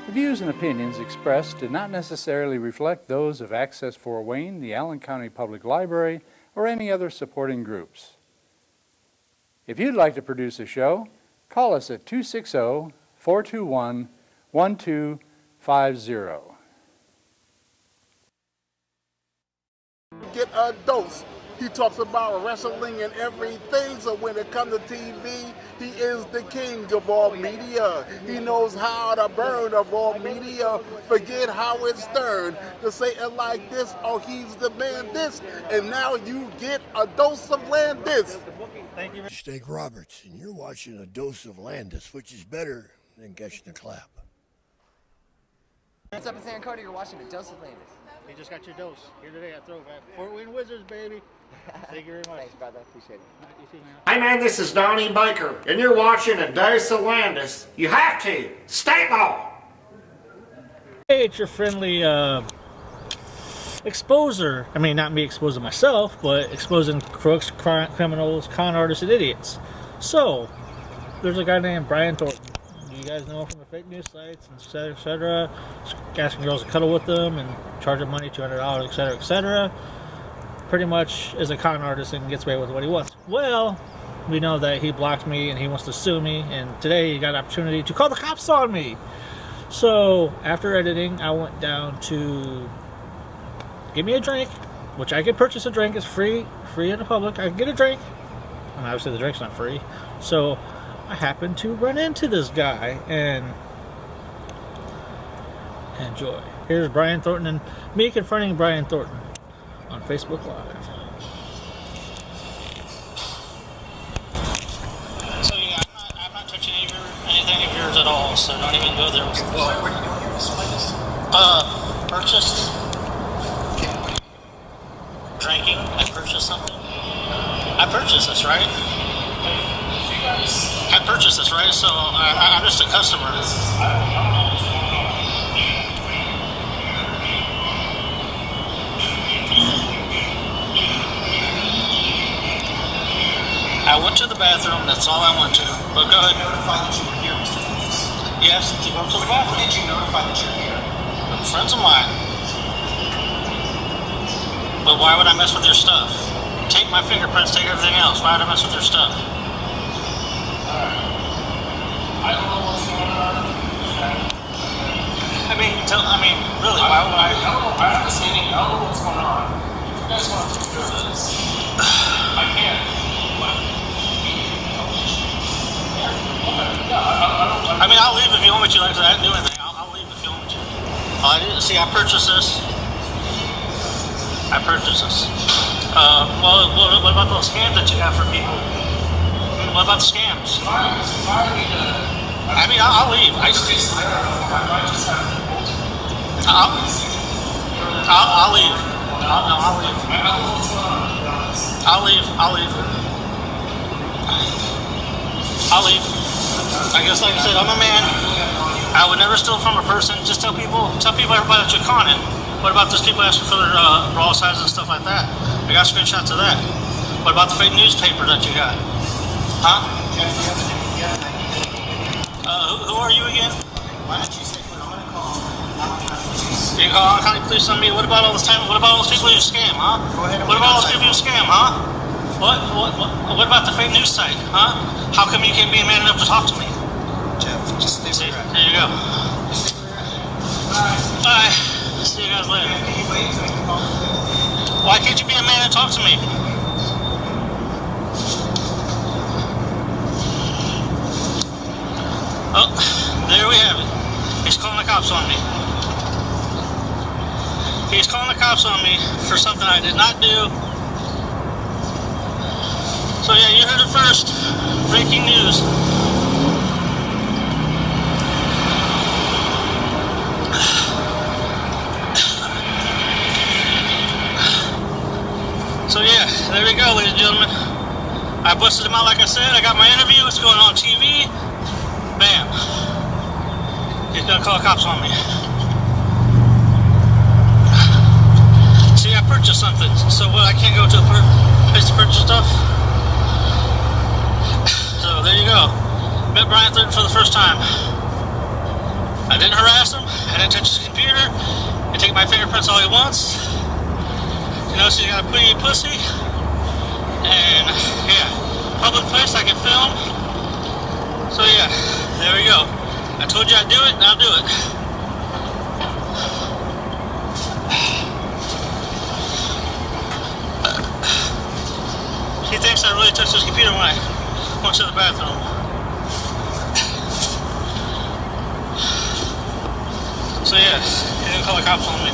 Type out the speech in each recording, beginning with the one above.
The views and opinions expressed do not necessarily reflect those of Access Fort Wayne, the Allen County Public Library, or any other supporting groups. If you'd like to produce a show, call us at 260-421-1250. Get a dose. He talks about wrestling and everything, so when it comes to TV, he is the king of all media. He knows how to burn of all media. Forget how it's done. To say it like this, oh, he's the man this, and now you get a dose of Landis. Thank you. Steak Roberts, and you're watching a dose of Landis, which is better than catching a clap. What's up in San Cody? You're watching a dose of Landis. You just got your dose here today at Throwback. Fort Wayne Wizards, baby. Thank you very much. Thanks, brother. Appreciate it. You too, man. Hey, man, this is Donnie Baker, and you're watching a dose of Landis. You have to. Stay ball. Hey, it's your friendly exposer. I mean, not me exposing myself, but exposing crooks, criminals, con artists, and idiots. So, there's a guy named Brian Thornton. You guys know him from the fake news sites, etc., etc. Asking girls to cuddle with them and charge them money, $200, etc., etc. Pretty much is a con artist and gets away with what he wants. Well, we know that he blocked me and he wants to sue me, and today he got an opportunity to call the cops on me. So, after editing, I went down to give me a drink, which I can purchase a drink. It's free in the public. I can get a drink. And obviously the drink's not free. So, I happened to run into this guy and enjoy. Here's Brian Thornton and me confronting Brian Thornton on Facebook Live. So yeah, I'm not touching anything of yours at all, so don't even go there. What are you doing here, Mr. Landis? Purchased drinking. I purchased something. I purchased this, right? I purchased this, right? So I'm just a customer. I went to the bathroom, that's all I went to. But go ahead. Did you notify that you were here, Mr. Landis? Yes, to go to the bathroom. Did you notify that you're here? Friends of mine. But why would I mess with your stuff? Take my fingerprints, take everything else. Why would I mess with your stuff? I don't know what's going on. I mean, really, why would I? I don't know. I don't know what's going on. If you guys want to do this, I can. I mean, I'll leave if you want me to. Like I said, I didn't do anything. I'll leave if you want me to. I didn't see. I purchased this. Well, what about those scams that you have for people? What about the scams? I mean, I'll leave. I'll leave. I'll leave. I guess, like I said, I'm a man. I would never steal from a person. Just tell everybody that you're conning. What about those people asking for their raw sizes and stuff like that? I got screenshots of that. What about the fake newspaper that you got? Huh? Who are you again? Why don't you say, I'm going to call You call county police on me? What about all this time? What about all those people you scam, huh? What about all those people you scam, huh? What about the fake news site, huh? How come you can't be a man enough to talk to me? Jeff, just stay where you're at. There you go. Just stay where you're at. Bye. See you guys later. Why can't you be a man and talk to me? Oh, there we have it. He's calling the cops on me. He's calling the cops on me for something I did not do. So yeah, you heard it first. Breaking news. So yeah, there we go, ladies and gentlemen. I busted him out like I said. I got my interview. It's going on TV. Bam. He's gonna call cops on me. See, I purchased something. So what, I can't go to a place to purchase stuff? So there you go. Met Brian Thornton for the first time. I didn't harass him. That's all he wants. You know, she's got a pretty pussy. And, yeah, public place I can film. So, yeah, there we go. I told you I'd do it, and I'll do it. He thinks I really touched his computer when I went to the bathroom. So yeah, he didn't call the cops on me.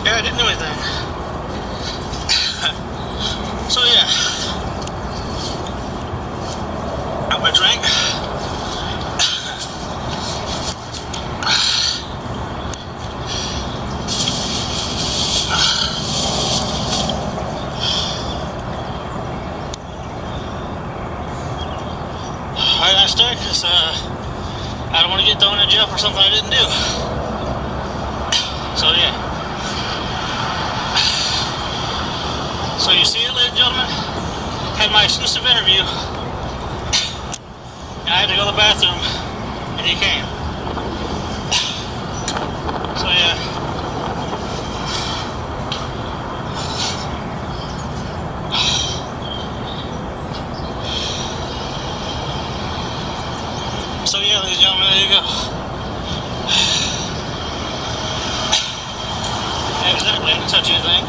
Yeah, I didn't do anything. So yeah, got my drink. I start because I don't want to get thrown in jail for something I didn't do. So yeah. So you see it, ladies and gentlemen? Had my exclusive interview. I had to go to the bathroom, and he came. So yeah. So yeah, ladies and gentlemen, there you go. Yeah, exactly, I didn't touch anything.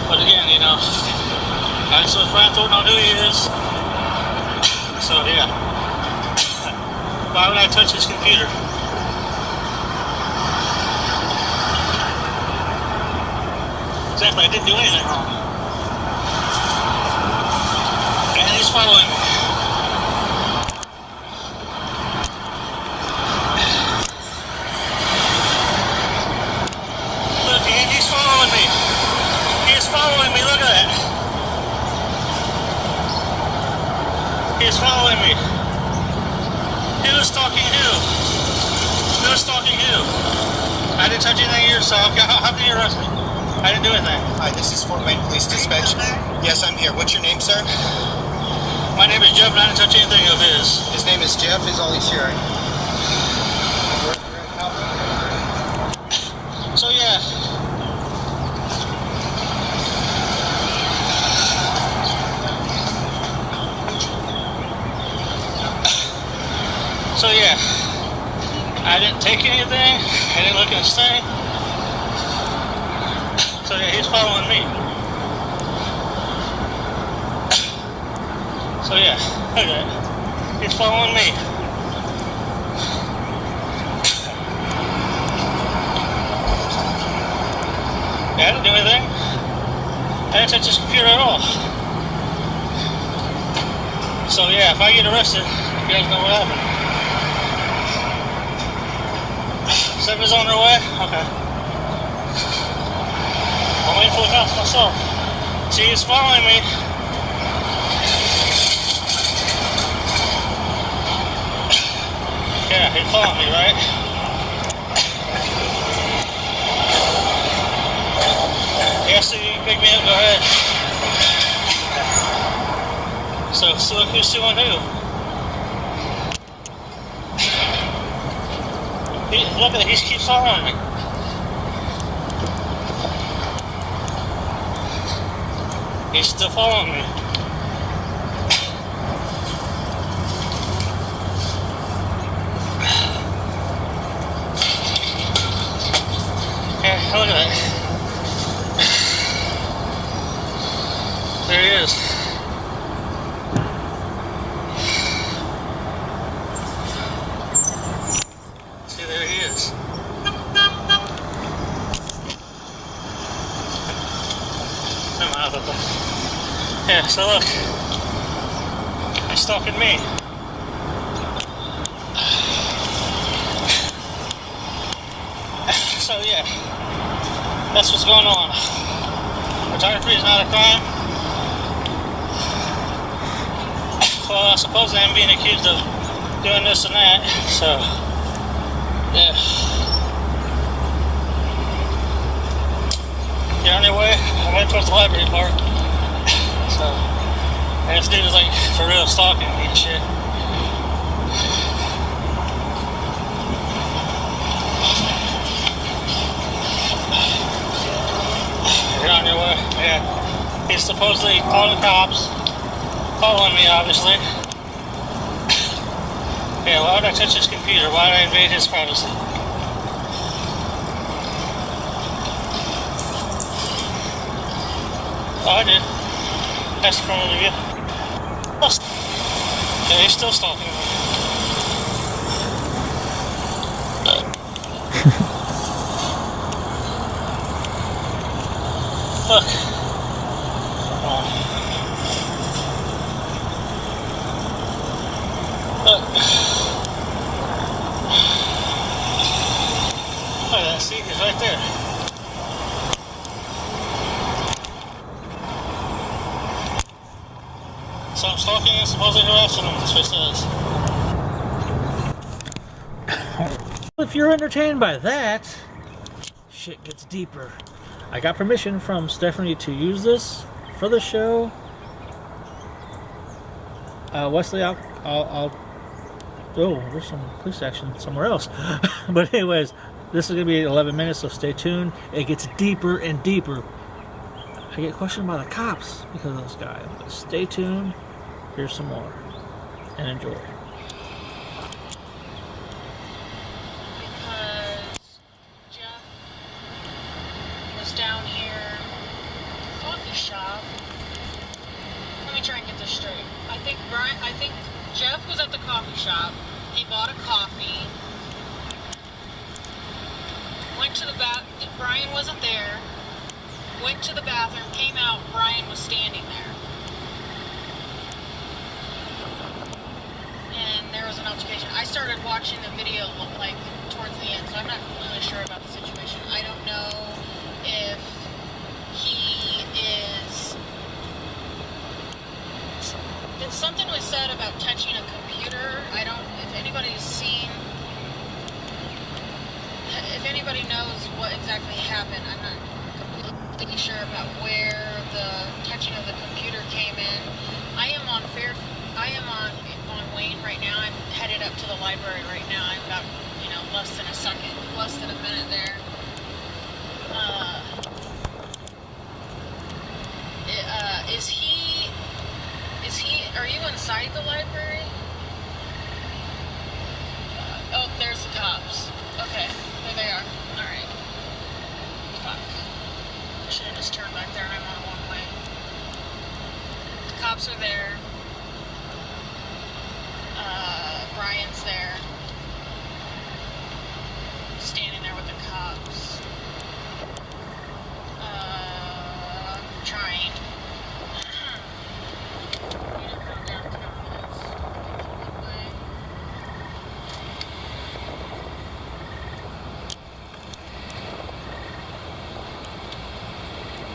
But again, you know, I just was Brian Thornton on who he is. So yeah. Why would I touch his computer? Exactly, I didn't do anything wrong. And he's following me. He's following me. He is following me. Look at that. He is following me. Who is stalking who? Who is stalking who? I didn't touch anything here, so how can you arrest me? I didn't do anything. Hi, this is Fort Wayne Police Dispatch. Yes, I'm here. What's your name, sir? My name is Jeff, and I didn't touch anything of his. His name is Jeff. Is all he's here. So yeah. So yeah, I didn't take anything, I didn't look at his thing. So yeah, he's following me. So yeah, look at that. He's following me. Yeah, I didn't do anything. I didn't touch his computer at all. So yeah, if I get arrested, you guys know what happened. 7 is on their way? Okay. I'm waiting for the cops myself. See, he's following me. Yeah, he's following me, right? Yeah, so you can pick me up, go ahead. So look who's suing who. Look at it, he keeps following me. He's still following me. Yeah, look at that. There he is. See, there he is. Yeah, so look, he's stalking me. So yeah, that's what's going on. Photography is not a crime. Well, I suppose I'm being accused of doing this and that, so yeah. Yeah, anyway, I'm heading towards the library park. So, and this dude is like for real stalking me and shit. He's supposedly calling the cops, following me, obviously. Yeah, why would I touch his computer? Why would I invade his privacy? Oh, I did. That's in front of you. Yeah, he's still stalking me. Look. Look. Look at that, see? He's right there. So I'm stalking and supposedly harassing him, that's what it says. If you're entertained by that, shit gets deeper. I got permission from Stephanie to use this for the show. Wesley, I'll oh, there's some police action somewhere else. But anyways, this is going to be 11 minutes, so stay tuned. It gets deeper and deeper. I get questioned by the cops because of this guy. But stay tuned. Here's some more. And enjoy. Because Jeff was down here, coffee shop. Let me try and get this straight. I think Jeff was at the coffee shop. He bought a coffee. Went to the Brian wasn't there. Went to the bathroom, came out, Brian was standing there. And there was an altercation. I started watching the video like towards the end, so I'm not completely sure about the situation. I don't know if he is... Something was said about touching a computer. I don't... If anybody's seen... If anybody knows what exactly happened, I'm not completely sure about where the touching of the computer came in. I am on Wayne right now. I'm headed up to the library right now. I'm about, less than a minute there. Are you inside the library? Oh, there's the cops. Okay, there they are. Alright. Fuck. I should have just turned back there and I'm on one way. The cops are there. Brian's there. Standing there with the cops. Trying.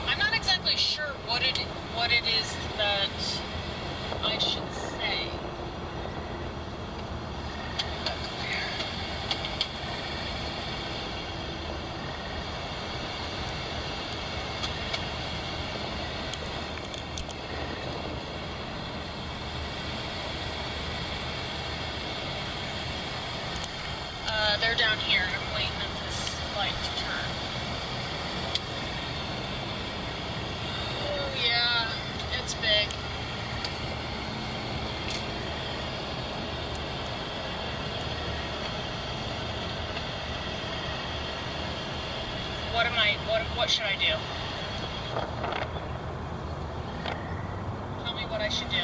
I'm not exactly sure what it is that I should say. They're down here, and I'm waiting at this light to turn. Oh, yeah, it's big. What should I do? Tell me what I should do.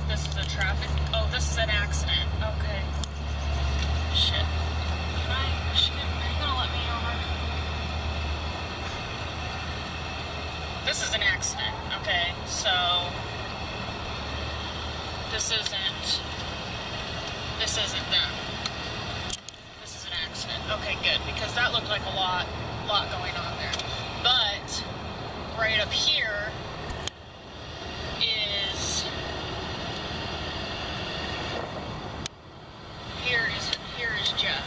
This is a traffic... Oh, this is an accident. Okay. Shit. Are you gonna let me over? This is an accident. Okay, so... This isn't them. This is an accident. Okay, good, because that looked like a lot going on there. But, right up here is... Here is Jeff.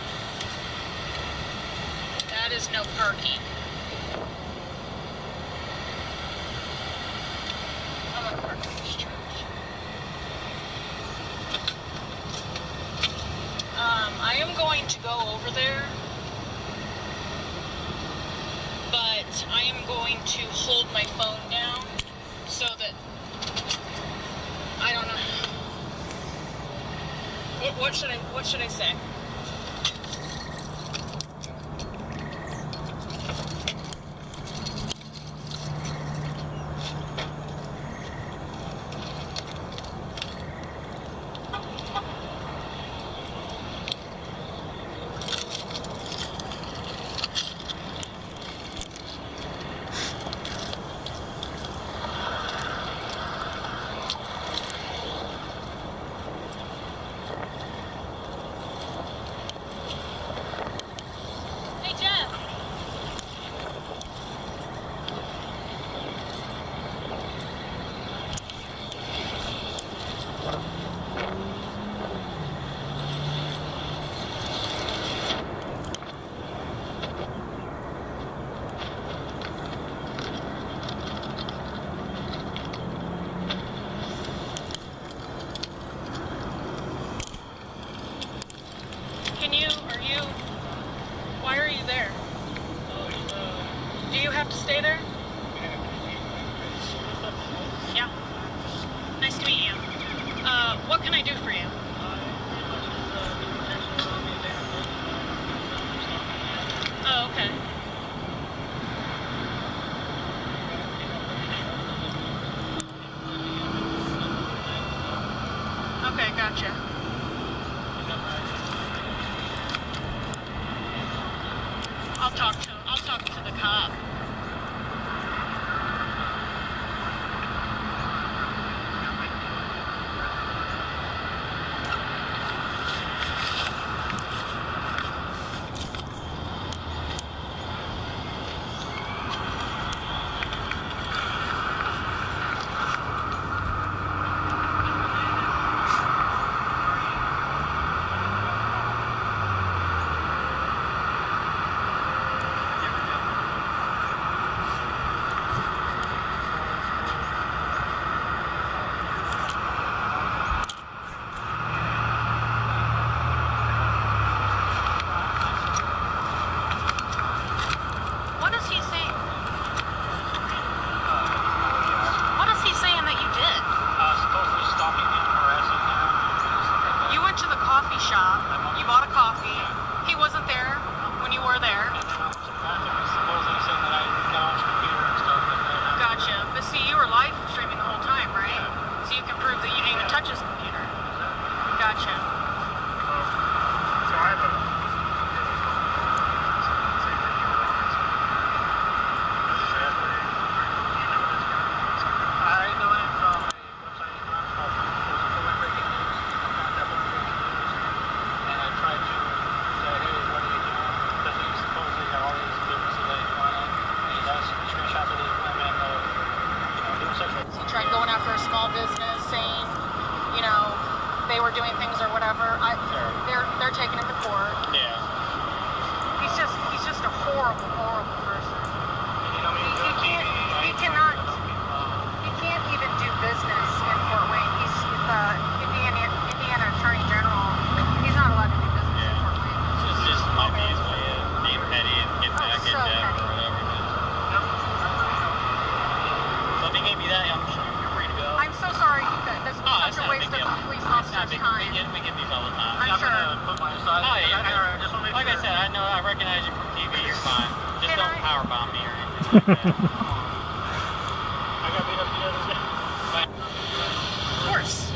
That is no parking. I'm gonna park in this church. going to go over there, but I am going to hold my phone down so that I don't know. What should I say? Hey, Jeff. Why are you there? Do you have to stay there? Yeah. Nice to meet you. What can I do for you? Oh, okay. Okay, gotcha. I'll talk to the cop. Shop. You bought a coffee. He wasn't there when you were there. Gotcha. But see, you were live streaming the whole time, right? So you can prove that you didn't even touch his computer. Gotcha. Tried going after a small business, saying, you know, they were doing things or whatever. They're taking him to court. Yeah. He's just a horrible, horrible person. He can't even do business in Fort Wayne. He's the Indiana Attorney General. He's not allowed to do business in Fort Wayne. It's just might be his way of being petty and get back in so debt petty. or whatever it is. So if he gave me that, I'm sure you're free to go. I'm so sorry. This was such a waste of police officers' time. We get these all the time. I'm sure. Put my aside. Oh, yeah. Like I said, I recognize you from TV. You're fine. Just don't powerbomb me or anything like that. I got beat up the other day. Of course.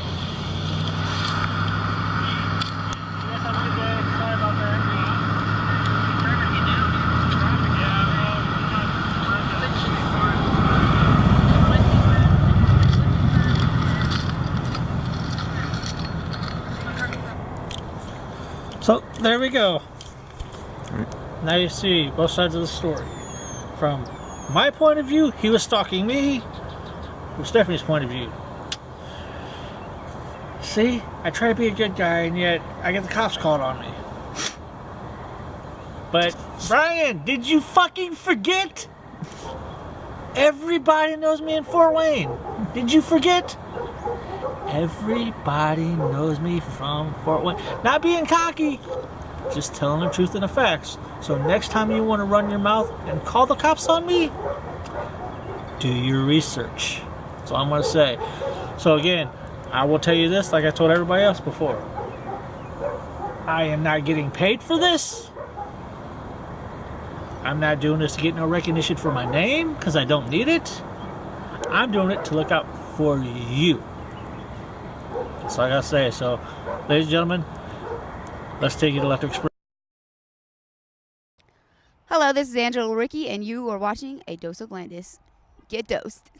You guys have a good day. Sorry about that. So there we go. Now you see both sides of the story. From my point of view, he was stalking me. From Stephanie's point of view. See, I try to be a good guy, and yet I get the cops called on me. But Brian, did you fucking forget? Everybody knows me in Fort Wayne. Did you forget? Everybody knows me from Fort Wayne. Not being cocky, Just telling the truth and the facts. So next time you want to run your mouth and call the cops on me, do your research. That's all I'm going to say. So again, I will tell you this like I told everybody else before. I am not getting paid for this. I'm not doing this to get no recognition for my name because I don't need it. I'm doing it to look out for you. That's all I got to say. So, ladies and gentlemen, let's take you to Electric Spring. Hello, this is Angela Ricky, and you are watching A Dose of Landis. Get dosed.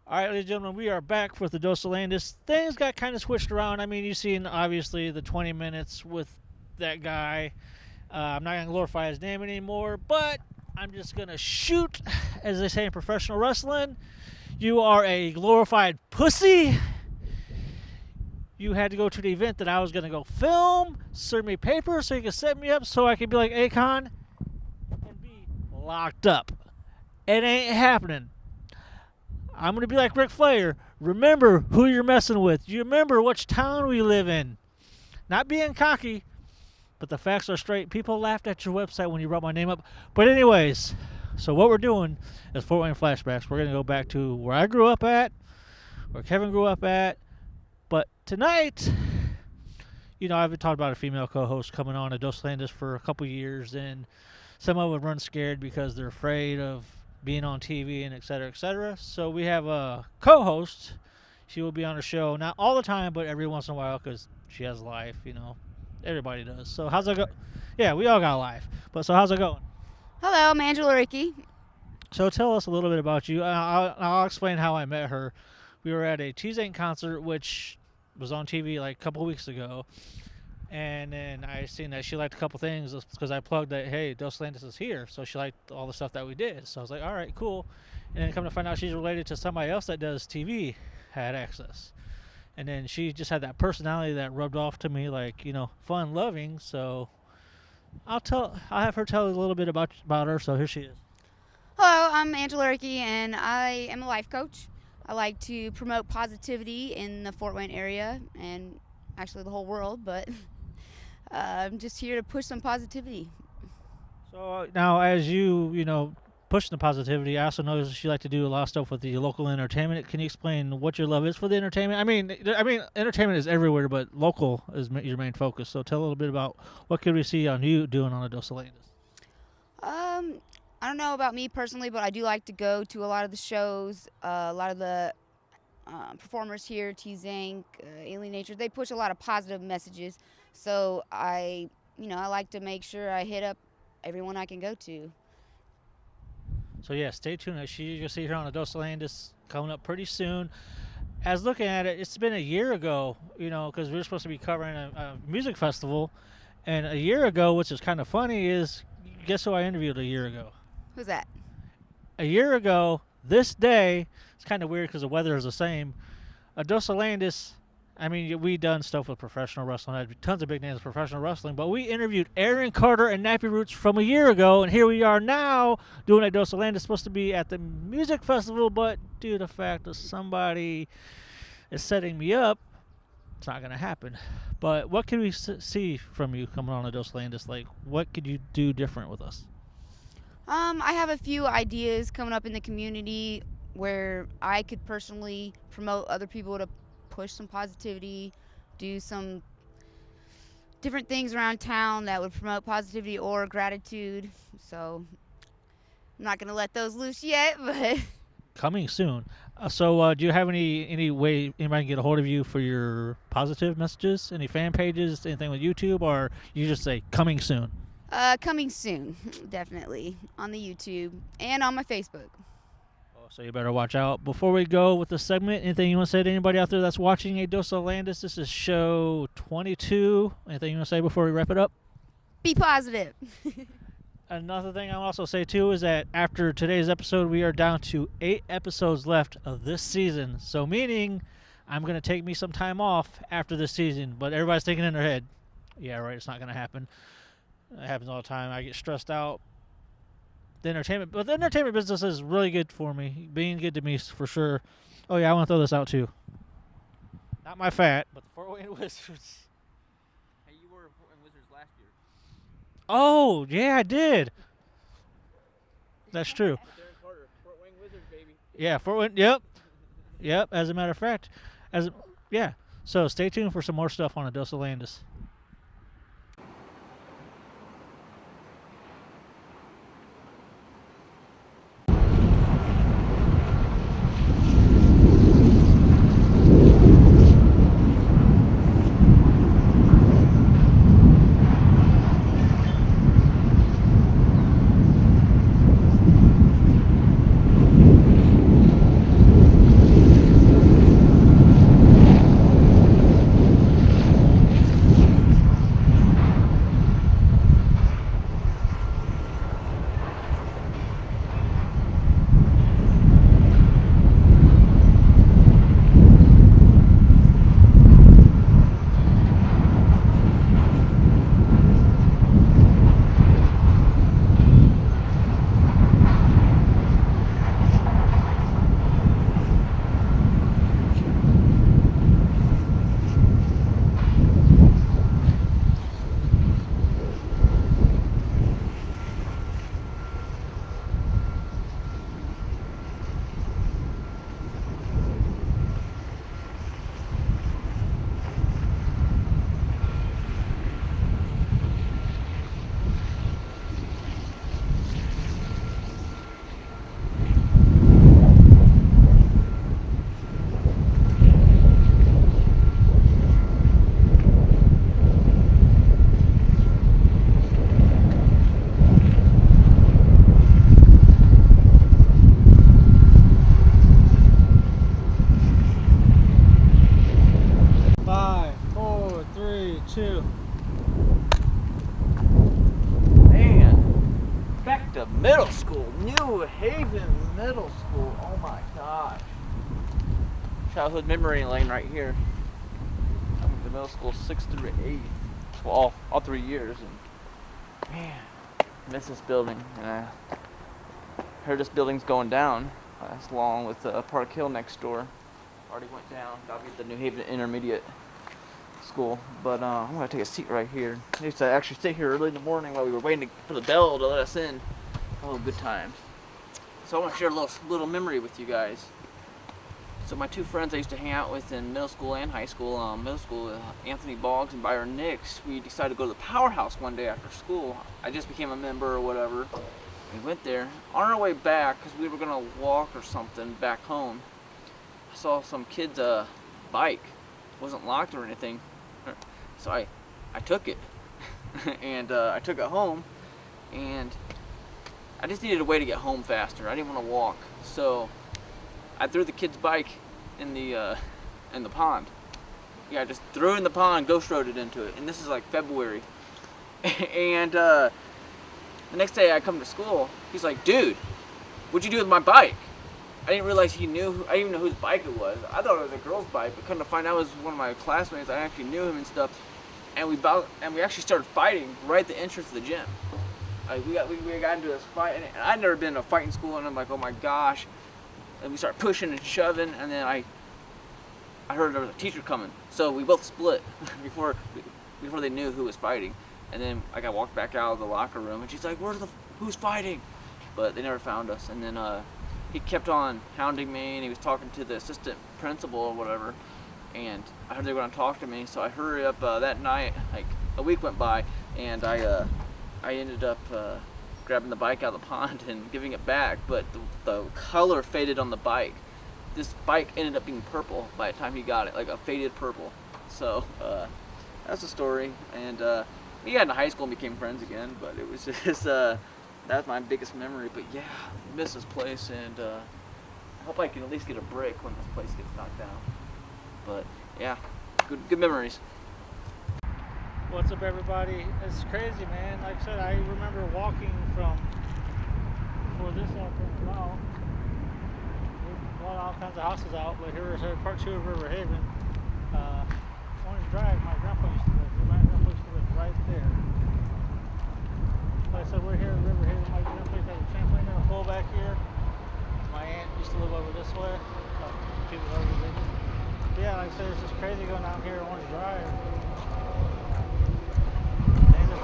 All right, ladies and gentlemen, we are back with the Dose of Landis. Things got kind of switched around. I mean, you've seen, obviously, the 20 minutes with that guy. I'm not going to glorify his name anymore, but I'm just going to shoot, as they say in professional wrestling. You are a glorified pussy. You had to go to the event that I was going to go film, serve me paper so you could set me up so I could be like Akon and be locked up. It ain't happening. I'm going to be like Ric Flair. Remember who you're messing with. You remember which town we live in. Not being cocky, but the facts are straight. People laughed at your website when you brought my name up. But anyways, so what we're doing is Fort Wayne flashbacks. We're going to go back to where I grew up at, where Kevin grew up at. But tonight, you know, I've been talking about a female co-host coming on a Dose Landis for a couple years, and some of them run scared because they're afraid of being on TV and et cetera, et cetera. So we have a co-host. She will be on the show, not all the time, but every once in a while because she has life, you know. Everybody does. So how's it go? Yeah, we all got life. But so how's it going? Hello, I'm Angela Ricky. So tell us a little bit about you. I'll explain how I met her. We were at a T-Zane concert, which was on TV like a couple weeks ago. And then I seen that she liked a couple things because I plugged that, hey, Dose Landis is here. So she liked all the stuff that we did. So I was like, all right, cool. And then come to find out she's related to somebody else that does TV, had access. And then she just had that personality that rubbed off to me like, you know, fun, loving. So I'll have her tell a little bit about her. So here she is. Hello, I'm Angela Ricky, and I am a life coach. I like to promote positivity in the Fort Wayne area and actually the whole world, but I'm just here to push some positivity. So now as you know, pushing the positivity, I also noticed you like to do a lot of stuff with the local entertainment. Can you explain what your love is for the entertainment? I mean, entertainment is everywhere, but local is your main focus. So tell a little bit about what could we see on you doing on a Dose of Landis. I don't know about me personally, but I do like to go to a lot of the shows. A lot of the performers here, T-Zane, Alien Nature, they push a lot of positive messages. So I like to make sure I hit up everyone I can go to. So yeah, stay tuned. You'll see her on a Dose of Landis coming up pretty soon. As looking at it, it's been a year ago, you know, because we were supposed to be covering a music festival. And a year ago, which is kind of funny, is guess who I interviewed a year ago? Who's that? A year ago, this day, it's kind of weird because the weather is the same. A Dose of Landis, I mean, we done stuff with professional wrestling. I had tons of big names of professional wrestling, but we interviewed Aaron Carter and Nappy Roots from a year ago, and here we are now doing a Dose of Landis. Supposed to be at the music festival, but due to the fact that somebody is setting me up, it's not going to happen. But what can we see from you coming on a Dose of Landis? Like, what could you do different with us? I have a few ideas coming up in the community where I could personally promote other people to push some positivity, do some different things around town that would promote positivity or gratitude. So I'm not going to let those loose yet, but coming soon. So do you have any way anybody can get a hold of you for your positive messages? Any fan pages, anything with YouTube, or you just say coming soon? Coming soon, definitely, on the YouTube and on my Facebook. Oh, so you better watch out. Before we go with the segment, anything you want to say to anybody out there that's watching A Dose of Landis? This is show 22. Anything you want to say before we wrap it up? Be positive. Another thing I'll also say, too, is that after today's episode, we are down to 8 episodes left of this season. So meaning I'm going to take me some time off after this season. But everybody's thinking in their head, yeah, right, it's not going to happen. It happens all the time. I get stressed out. The entertainment business is really good for me. Being good to me for sure. Oh yeah, I want to throw this out too. Not my fat, but the Fort Wayne Wizards. Hey, you were in Wizards last year. Oh, yeah, I did. That's true. Darren Carter, Fort Wayne Wizards, baby. Yeah, Fort Wayne. Yep. As a matter of fact, yeah. So stay tuned for some more stuff on A Dose of Landis. Man, back to middle school. New Haven Middle School. Oh my gosh. Childhood memory lane right here. I went to middle school 6th through 8th. Well, all 3 years. And man, I miss this building. And I heard this building's going down. That's along with Park Hill next door. Already went down. That'll be the New Haven Intermediate School. But I'm going to take a seat right here. I used to actually sit here early in the morning while we were waiting for the bell to let us in. Oh, good times. So I want to share a little memory with you guys. So my two friends I used to hang out with in middle school and high school, Anthony Boggs and Byron Nix, we decided to go to the Powerhouse one day after school. I just became a member or whatever. We went there. On our way back, because we were going to walk or something back home, I saw some kid's bike. It wasn't locked or anything. So I took it. And I took it home. And I just needed a way to get home faster. I didn't want to walk. So I threw the kid's bike in the pond. Yeah, I just threw it in the pond, ghost rode it into it. And this is like February. And the next day I come to school, he's like, dude, what'd you do with my bike? I didn't realize he knew, I didn't even know whose bike it was. I thought it was a girl's bike, but come to find out it was one of my classmates. I actually knew him and stuff. And we actually started fighting right at the entrance of the gym. We got into this fight, and I'd never been in a fight in school, and I'm like, oh my gosh. And we started pushing and shoving, and then I heard there was a teacher coming. So we both split before they knew who was fighting. And then I walked back out of the locker room, and she's like, who's fighting? But they never found us. And then he kept on hounding me, and he was talking to the assistant principal or whatever. And I heard they were going to talk to me, so I hurried up that night. Like a week went by, and I ended up grabbing the bike out of the pond and giving it back, but the color faded on the bike. This bike ended up being purple by the time he got it, like a faded purple. So that's the story. And we got into high school and became friends again, but it was just that's my biggest memory. But yeah, I miss this place, and I hope I can at least get a break when this place gets knocked down. But yeah, good memories. What's up, everybody? It's crazy, man. Like I said, I remember walking from before this happened. Now, we bought all kinds of houses out, but here is part 2 of River Haven. Orange Drive, my grandpa used to live. My grandpa used to live right there. Like I said, we're here at River Haven. My grandpa used to have a trampoline and a pool back here. My aunt used to live over this way. People over there. Yeah, like I said, it's just crazy going out here on Orange Drive. Things have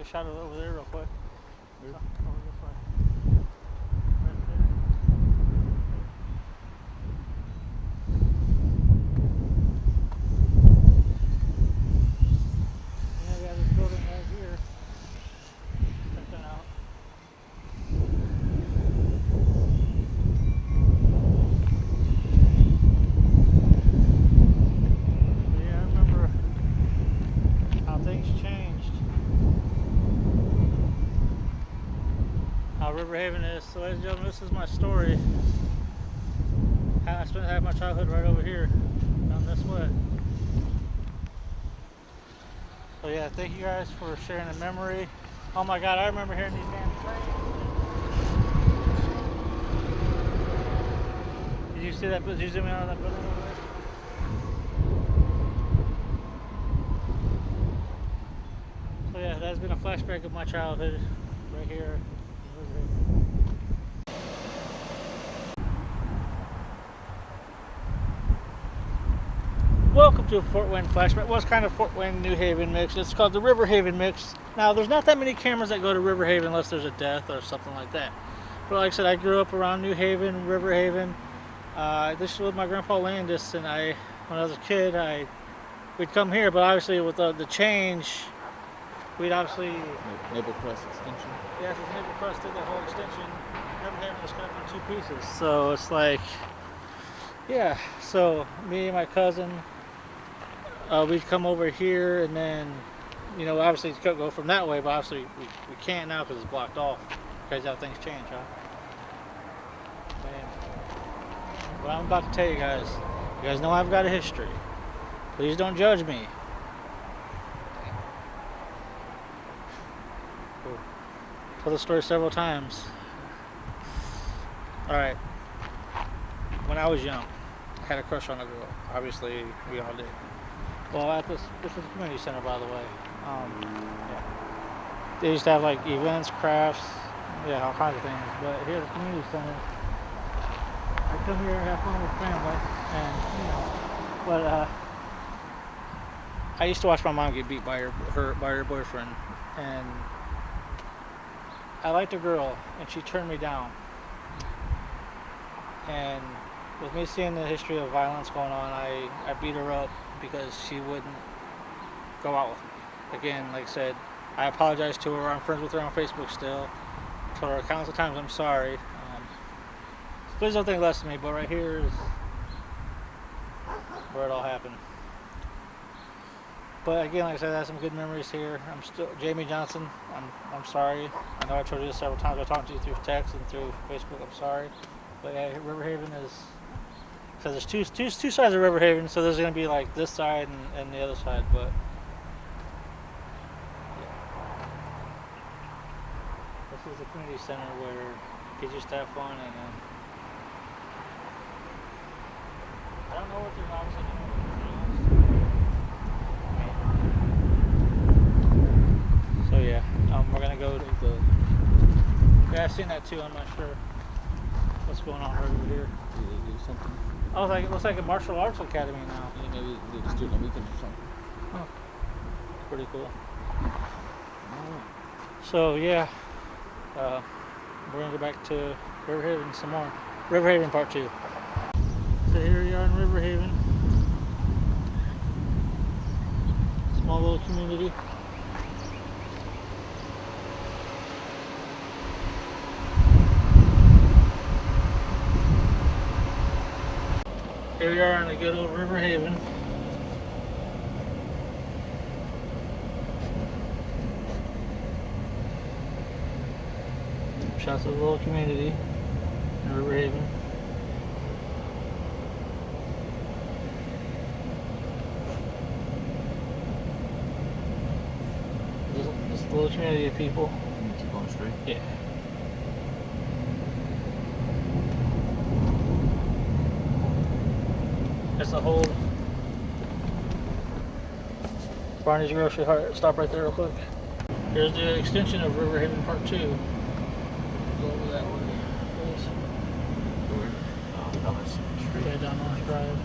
just shot it over there real quick. Where? So, over this way. Right there. And then we have this building right here. Check that out. But yeah, I remember how things changed. How Riverhaven is. So ladies and gentlemen, this is my story. I spent half my childhood right over here, down this way. So yeah, thank you guys for sharing the memory. Oh my God, I remember hearing these damn trains. Did you see that? Did you zoom in on that building over there? So yeah, that's been a flashback of my childhood right here. Welcome to a Fort Wayne flashback. Well, it's kind of Fort Wayne New Haven mix. It's called the Riverhaven mix. Now, there's not that many cameras that go to Riverhaven unless there's a death or something like that. But like I said, I grew up around New Haven, Riverhaven. This was with my grandpa Landis, and when I was a kid, we'd come here. But obviously, with the change, we'd obviously Maple Crest Extension. yes, it's Maple Crest did that whole extension. Riverhaven was cut up in 2 pieces, so it's like, yeah. So me and my cousin. We'd come over here, and then, you know, obviously you couldn't go from that way, but obviously we can't now because it's blocked off. Because how things change, huh? Man. What I'm about to tell you guys know I've got a history. Please don't judge me. Cool. Told the story several times. Alright. When I was young, I had a crush on a girl. Obviously, we all did. Well, this is a community center, by the way. Yeah. They used to have like events, crafts, yeah, all kinds of things. But here at the community center, I come here and have fun with family, and you know. But I used to watch my mom get beat by her boyfriend, and I liked a girl, and she turned me down. And with me seeing the history of violence going on, I beat her up because she wouldn't go out with me. Again, like I said, I apologized to her. I'm friends with her on Facebook still. Told her countless of times I'm sorry. Please don't think less of me, but right here is where it all happened. But again, like I said, I have some good memories here. I'm still Jamie Johnson. I'm sorry. I know I told you this several times. I talked to you through text and through Facebook. I'm sorry. But yeah, Riverhaven is, because there's two sides of Riverhaven, so there's going to be like this side and the other side, but yeah. This is the community center where kids used to have fun, and I don't know what they're obviously doing. So yeah, we're going to go to the, yeah, I've seen that too. I'm not sure what's going on right over here. Do they do something? Oh, it looks like a martial arts academy now. Yeah, maybe they just do it on weekends or something. Oh, pretty cool. So yeah, we're gonna go back to Riverhaven some more. Riverhaven Part 2. So here we are in Riverhaven. Small little community. Here we are in the good old Riverhaven. Shots of the little community in Riverhaven. Just a little community of people. You keep going straight? Yeah. That's the whole Barney's Grocery Hut. Stop right there real quick. Here's the extension of Riverhaven Part 2. Go over that way. Where? Down this street. Yeah, down North Drive.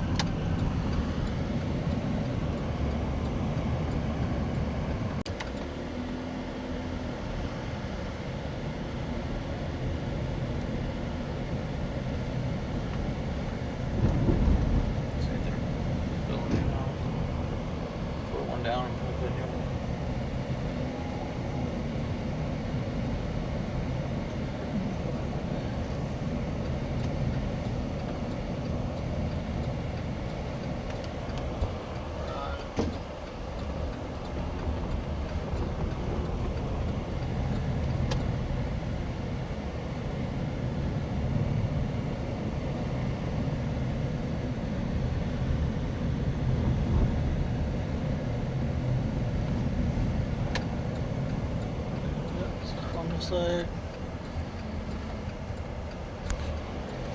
side.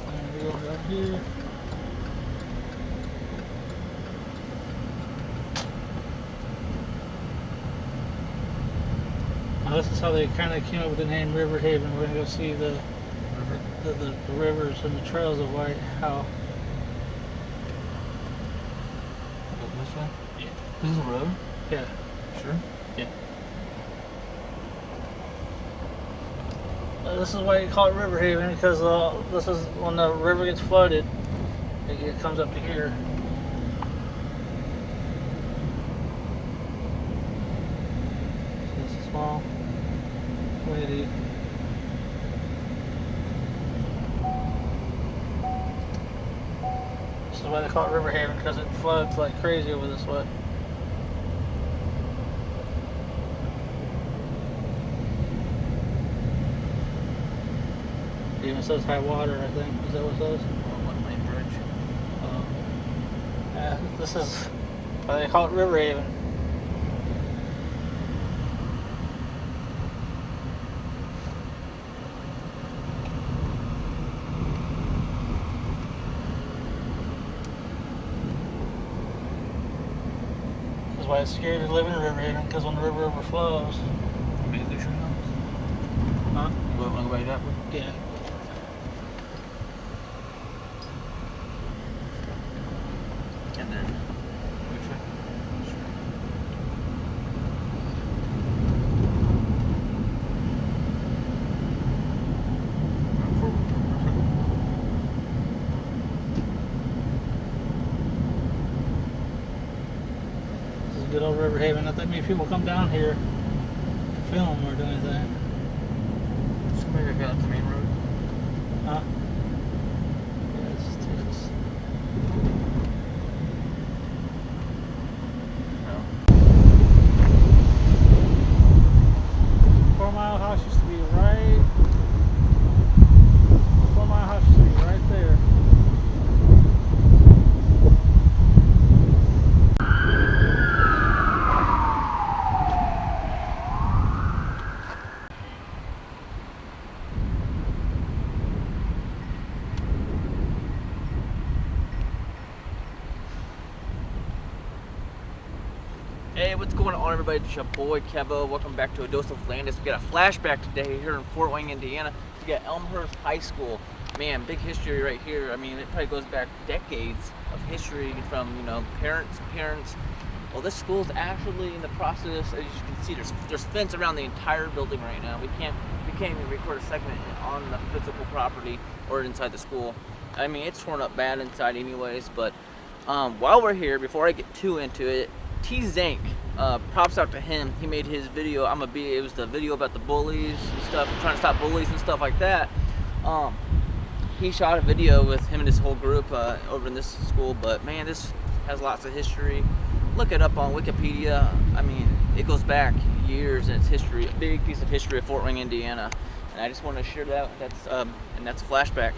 And we go down here. Now this is how they kind of came up with the name River Haven. We're gonna go see the rivers and the trails of White. How? This way? Yeah. This is a road? Yeah. Sure? Yeah. This is why you call it River Haven, because this is when the river gets flooded, it comes up to here. So it's a small lady. This is why they call it River Haven, because it floods like crazy over this way. It even says high water, I think. Is that what it says? One lane bridge. Yeah, this is why they call it River Haven. That's why it's scary to live in River Haven, because when the river overflows. Maybe there's your house. Huh? You want to go back that way? Yeah. And then, which way? This is good old River Haven. Not that many people come down here to film or do anything. Somebody got up the main road. Huh? Yeah, it's just takes. No. 4 Mile House used to be right. 4 Mile House used to be right there. Hey, what's going on, everybody? It's your boy Kevo. Welcome back to A Dose of Landis. We got a flashback today here in Fort Wayne, Indiana. We got Elmhurst High School. Man, big history right here. I mean, it probably goes back decades of history from, you know, parents. Well, this school's actually in the process. As you can see, there's fence around the entire building right now. We can't even record a segment on the physical property or inside the school. I mean, it's torn up bad inside anyways. But while we're here, before I get too into it, T-Zank, props out to him. He made his video. It was the video about the bullies and stuff, trying to stop bullies and stuff like that. He shot a video with him and his whole group over in this school. But man, this has lots of history. Look it up on Wikipedia. I mean, it goes back years in its history. A big piece of history of Fort Wayne, Indiana. And I just want to share that. That's a flashback.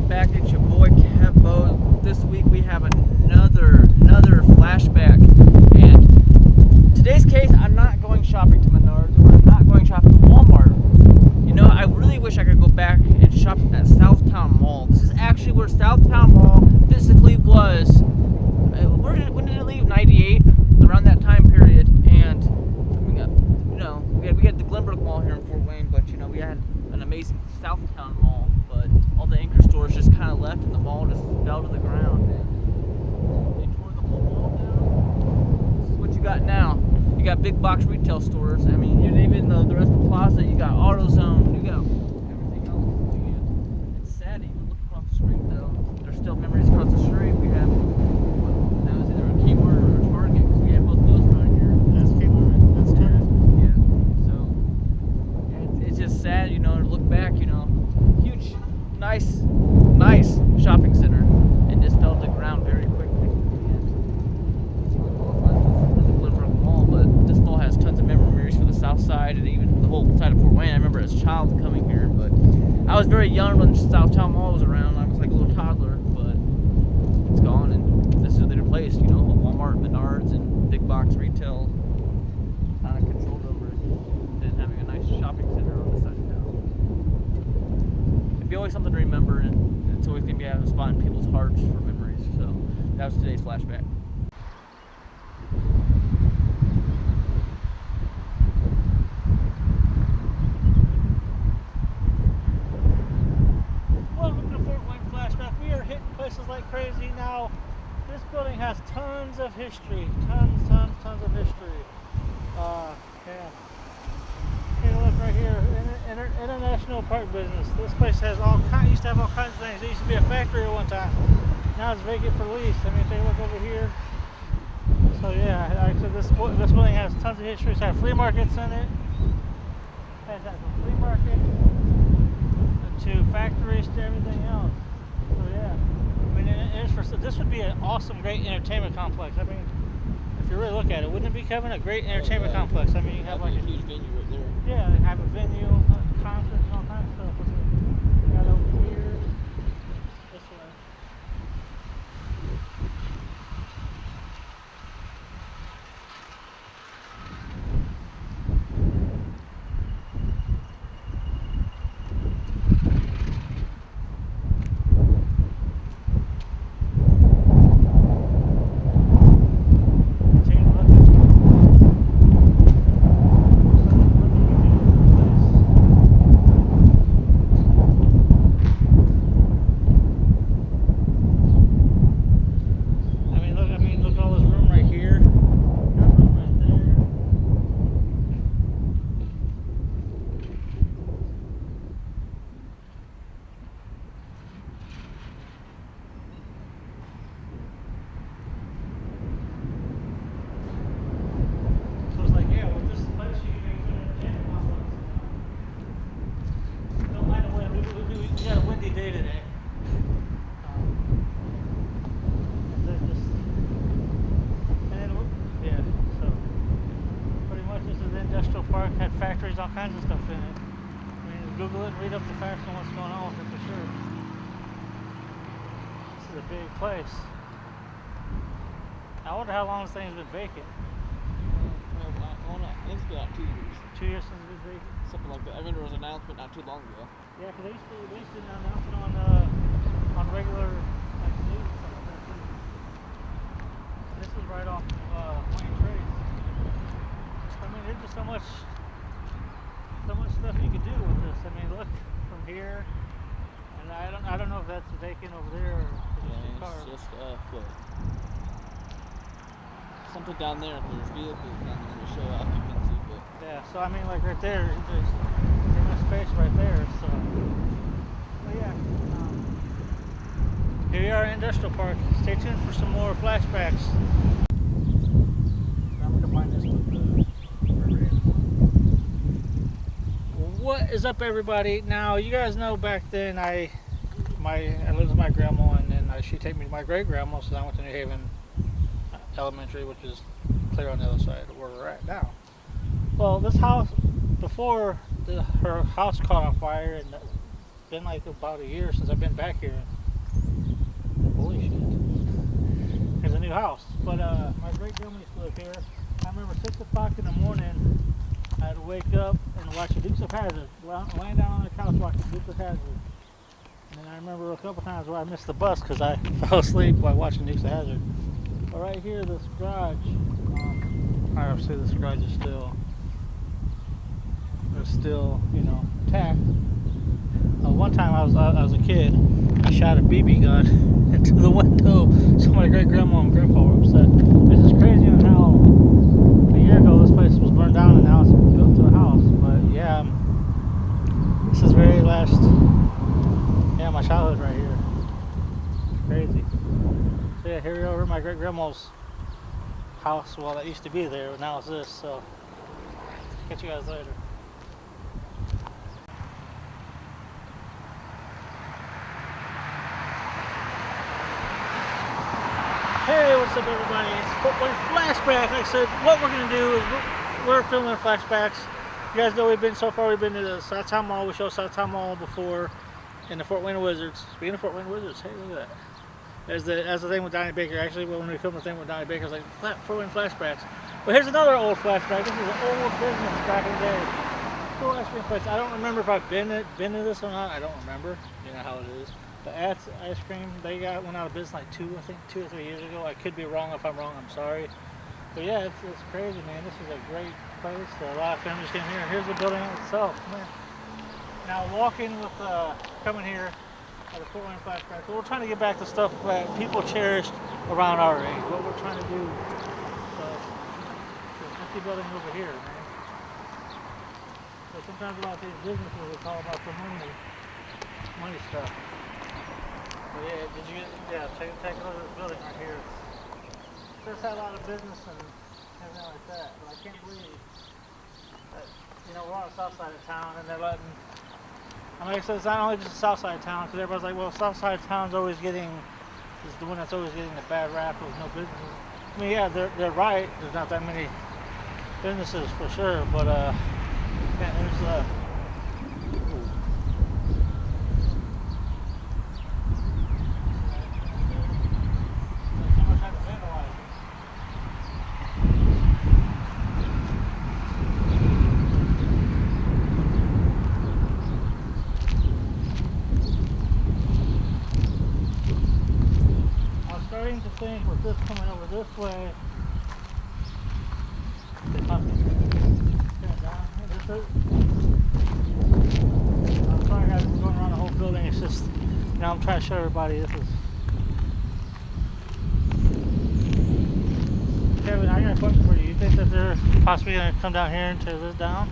Back at your boy Kevo. This week we have another flashback, and today's case I'm not going shopping to Menards, or I'm not going shopping to Walmart. You know, I really wish I could go back and shop at Southtown Mall. This is actually where Southtown Mall physically was. When did it leave? 98, around that time period. And we got, you know, we had the Glenbrook Mall here in Fort Wayne, but you know, we had an amazing Southtown Mall. But all the anchor stores just kind of left, and the mall just fell to the ground. And they tore the whole mall down. This is what you got now. You got big box retail stores. I mean, even the rest of the plaza, you got AutoZone, you got everything else. And it's sad to even look across the street, though. There's still memories across the street. We have, that was either a Kmart or a Target, because we have both those around here. That's Kmart. That's Target. Yeah. So it's just sad, you know, to look back, you know. Huge, nice shopping center, and just fell to the ground very quickly. And it's a Glenbrook Mall, but this mall has tons of memories for the south side and even the whole side of Fort Wayne. I remember as a child coming here, but I was very young when Southtown Mall was around. I was like a little toddler, but it's gone, and this is what they replaced. You know, Walmart, Menards, and big box retail kind of controlled over it, and having a nice shopping center on the side of town. It'd be always something to remember, and it's always going to be a spot in people's hearts for memories. So that was today's flashback. Welcome to Fort Wayne Flashback. We are hitting places like crazy now. This building has tons of history. Tons of history. Yeah. Take a look right here. International Park Business. This place has used to have all kinds of things. It used to be a factory at one time. Now it's vacant for lease. I mean, take a look over here. So yeah, like I said, this building has tons of history. It's got flea markets in it. It has a flea market to factories to everything else. So yeah, I mean, this would be an awesome, great entertainment complex. I mean, if you really look at it, wouldn't it be, Kevin, a great entertainment complex? I mean, you have like a huge venue right there. Yeah, they have a venue, concerts, and all kinds of stuff. We got over here, this way. All kinds of stuff in it. I mean, Google it and read up the facts on what's going on with it for sure. This is a big place. I wonder how long this thing's been vacant. It's been about 2 years. 2 years since it's been vacant? Something like that. I mean, there was an announcement not too long ago. Yeah, because they used to announce it on regular like news and stuff like that too. This is right off Wayne Trace. I mean, there's just so much stuff you could do with this. I mean, look from here, and I don't know if that's vacant over there or just a car. It's just something down there. There's vehicles down there to show occupancy, but yeah. So I mean, like right there, there's enough space right there. So yeah. Here we are at Industrial Park. Stay tuned for some more flashbacks. I'm gonna combine this with the. What is up, everybody? Now, you guys know back then I lived with my grandma, and then she took me to my great grandma, so I went to New Haven Elementary, which is clear on the other side of where we're at now. Well, this house, before her house caught on fire, and it's been like about a year since I've been back here. Holy shit! There's a new house, but my great grandma used to live here. I remember 6 o'clock in the morning. I had to wake up and watch the Dukes of Hazzard, laying down on the couch watching the Dukes of Hazzard. And then I remember a couple times where I missed the bus because I fell asleep while watching Dukes of Hazzard. But right here, this garage, obviously this garage is still, you know, intact. One time I was a kid, I shot a BB gun into the window, so my great grandma and grandpa were upset. This is crazy on how a year ago this place was burned down and now it's built to a house. But yeah, this is very last, yeah, my childhood right here. It's crazy. So yeah, here we are at my great grandma's house. Well, that used to be there, but now it's this. So catch you guys later. Hey, what's up, everybody? It's Fort Wayne Flashback. Like I said, what we're going to do is we're filming flashbacks. You guys know we've been to the Southtown Mall. We showed Southtown Mall before, and the Fort Wayne Wizards. Speaking of Fort Wayne Wizards, hey, look at that. That's the thing with Donnie Baker. Actually, when we filmed the thing with Donnie Baker, it's like Fort flashbacks. But here's another old flashback. This is an old business back in the day. Cool ice cream place. I don't remember if I've been to this or not. I don't remember. You know how it is. But At's Ice Cream, they went out of business like 2 or 3 years ago. I could be wrong. If I'm wrong, I'm sorry. But yeah, it's crazy, man. This is a great place. A lot of families came here. Here's the building itself, man. Now walking with coming here at the Fort Wayne flashback, we're trying to get back to stuff that people cherished around our age. What we're trying to do. So, there's an empty building over here, man. So sometimes about these businesses, it's all about the money stuff. But yeah, take a look at this building right here. It does have a lot of business and everything like that, but I can't believe that, you know, we're on the south side of town and they're letting, I mean, it's not only just the south side of town, because everybody's like, well, south side of town's always getting, is the one that's always getting the bad rap with no business. I mean, yeah, they're right, there's not that many businesses for sure, but yeah, there's to think with this coming over this way, they must be turn it down. I'm sorry guys, we're going around the whole building. It's just, you know, I'm trying to show everybody this is. Kevin, I got a question for you. You think that they're possibly going to come down here and tear this down?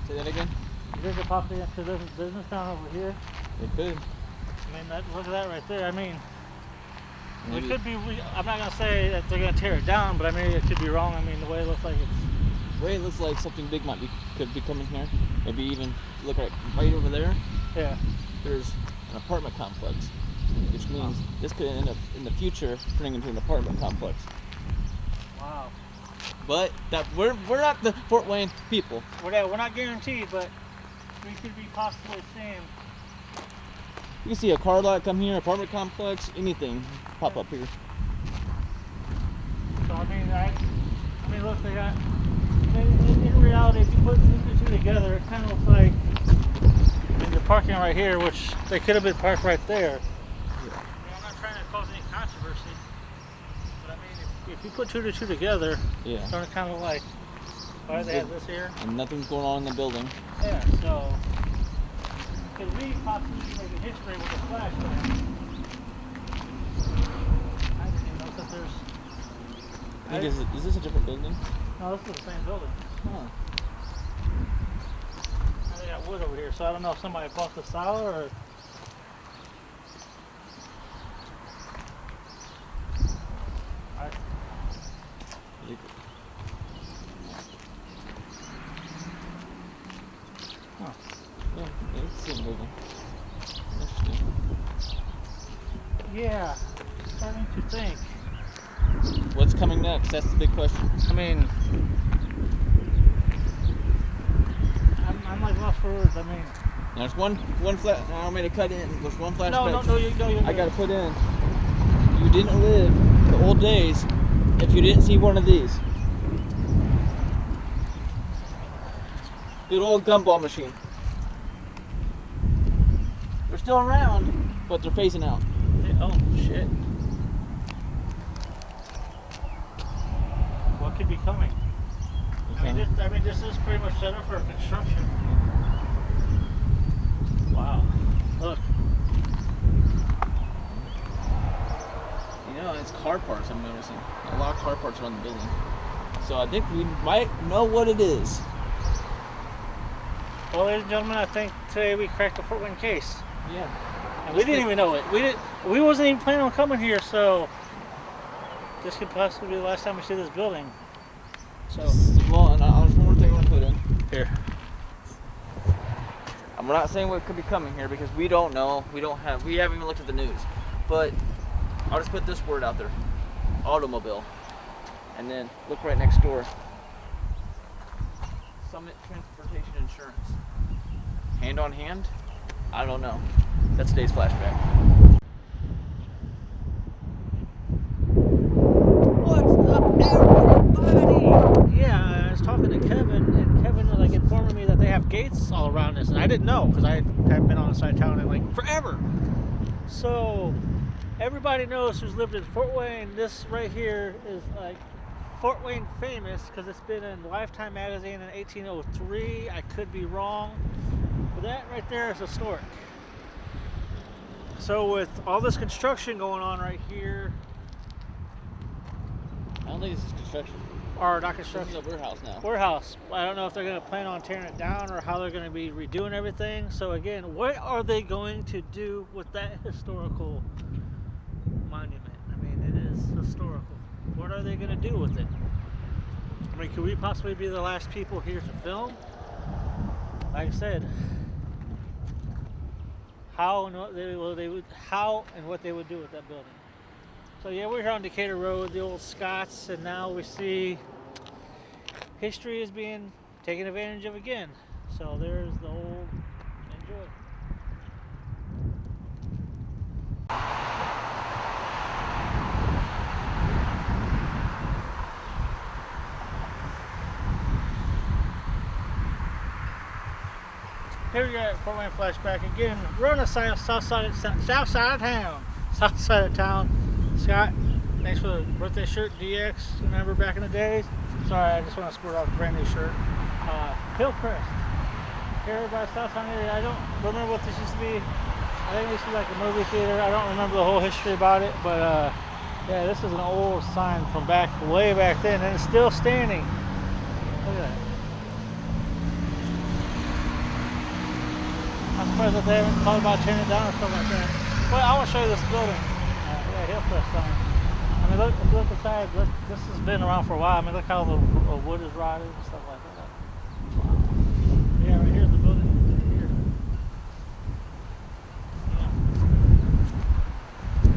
Say that again? You think they're possibly going to tear this business down over here? They could. I mean, look at that right there. I mean, maybe. It could be, I'm not going to say that they're going to tear it down, but I mean, it could be wrong. I mean, the way it looks like it's... The way it looks like something big could be coming here. Maybe even look right over there. Yeah. There's an apartment complex, which means this could end up in the future turning into an apartment complex. Wow. But that we're not the Fort Wayne people. We're not guaranteed, but we could be possibly seeing. You can see a car lot come here, apartment complex, anything pop up here. So I mean, look, they got. In reality, if you put these two together, it kind of looks like the parking right here, which they could have been parked right there. Yeah. I mean, I'm not trying to cause any controversy, but I mean, if you put 2 to 2 together, yeah, it's kind of like, why do they have this here? And nothing's going on in the building. Yeah, so could we possibly be making history with a flashback? I didn't even know that there's. Is this a different building? No, this is the same building. Huh. They got wood over here, so I don't know if somebody bought this out or. Huh. Yeah, it's the same building. Interesting. Yeah, starting to think. What's coming next? That's the big question. I mean, I'm like lost for words. I mean, there's one flash. I don't mean to cut in. There's one flashback. No. I gotta put in. You didn't live the old days if you didn't see one of these. Good old gumball machine. They're still around, but they're phasing out. Oh shit. What could be coming? Okay. I mean, this is pretty much set up for construction. Wow. Look. You know, it's car parts I'm noticing. A lot of car parts around the building. So I think we might know what it is. Well, ladies and gentlemen, I think today we cracked the Fort Wayne case. Yeah. And we didn't even know it. We wasn't even planning on coming here, so this could possibly be the last time we see this building. So. Well, and there's one more thing I want to put in. Here. I'm not saying what could be coming here because we don't know. We haven't even looked at the news. But I'll just put this word out there. Automobile. And then look right next door. Summit Transportation Insurance. Hand on hand? I don't know. That's today's flashback. gates all around this, and I didn't know because I haven't been on the side of town in like forever. So everybody knows who's lived in Fort Wayne. This right here is like Fort Wayne famous because it's been in Lifetime magazine in 1803. I could be wrong, but that right there is historic. So with all this construction going on right here, I don't think this is construction. or not construction, This is a warehouse now. warehouse. I don't know if they're going to plan on tearing it down or how they're going to be redoing everything. So again, what are they going to do with that historical monument? I mean, it is historical. What are they going to do with it? I mean, could we possibly be the last people here to film? Like I said, how and what they would do with that building. So yeah, we're here on Decatur Road, the old Scots, and now we see history is being taken advantage of again. So there's the old enjoy. Here we got Fort Wayne flashback again. We're on the south side of town. South side of town. Scott, thanks for the birthday shirt, DX. Remember back in the days? Sorry, I just want to sport off a brand new shirt. Hillcrest. Here by Southtown area. I don't remember what this used to be. I think it used to be like a movie theater. I don't remember the whole history about it, but yeah, this is an old sign from way back then, and it's still standing. Look at that. I'm surprised that they haven't thought about tearing it down or something like that. Well, I want to show you this building. Yeah, Hillcrest sign. I mean, look, if you look inside, this has been around for a while. I mean, look how the wood is rotted and stuff like that. Wow. Yeah, right here's the building. Right here. Yeah.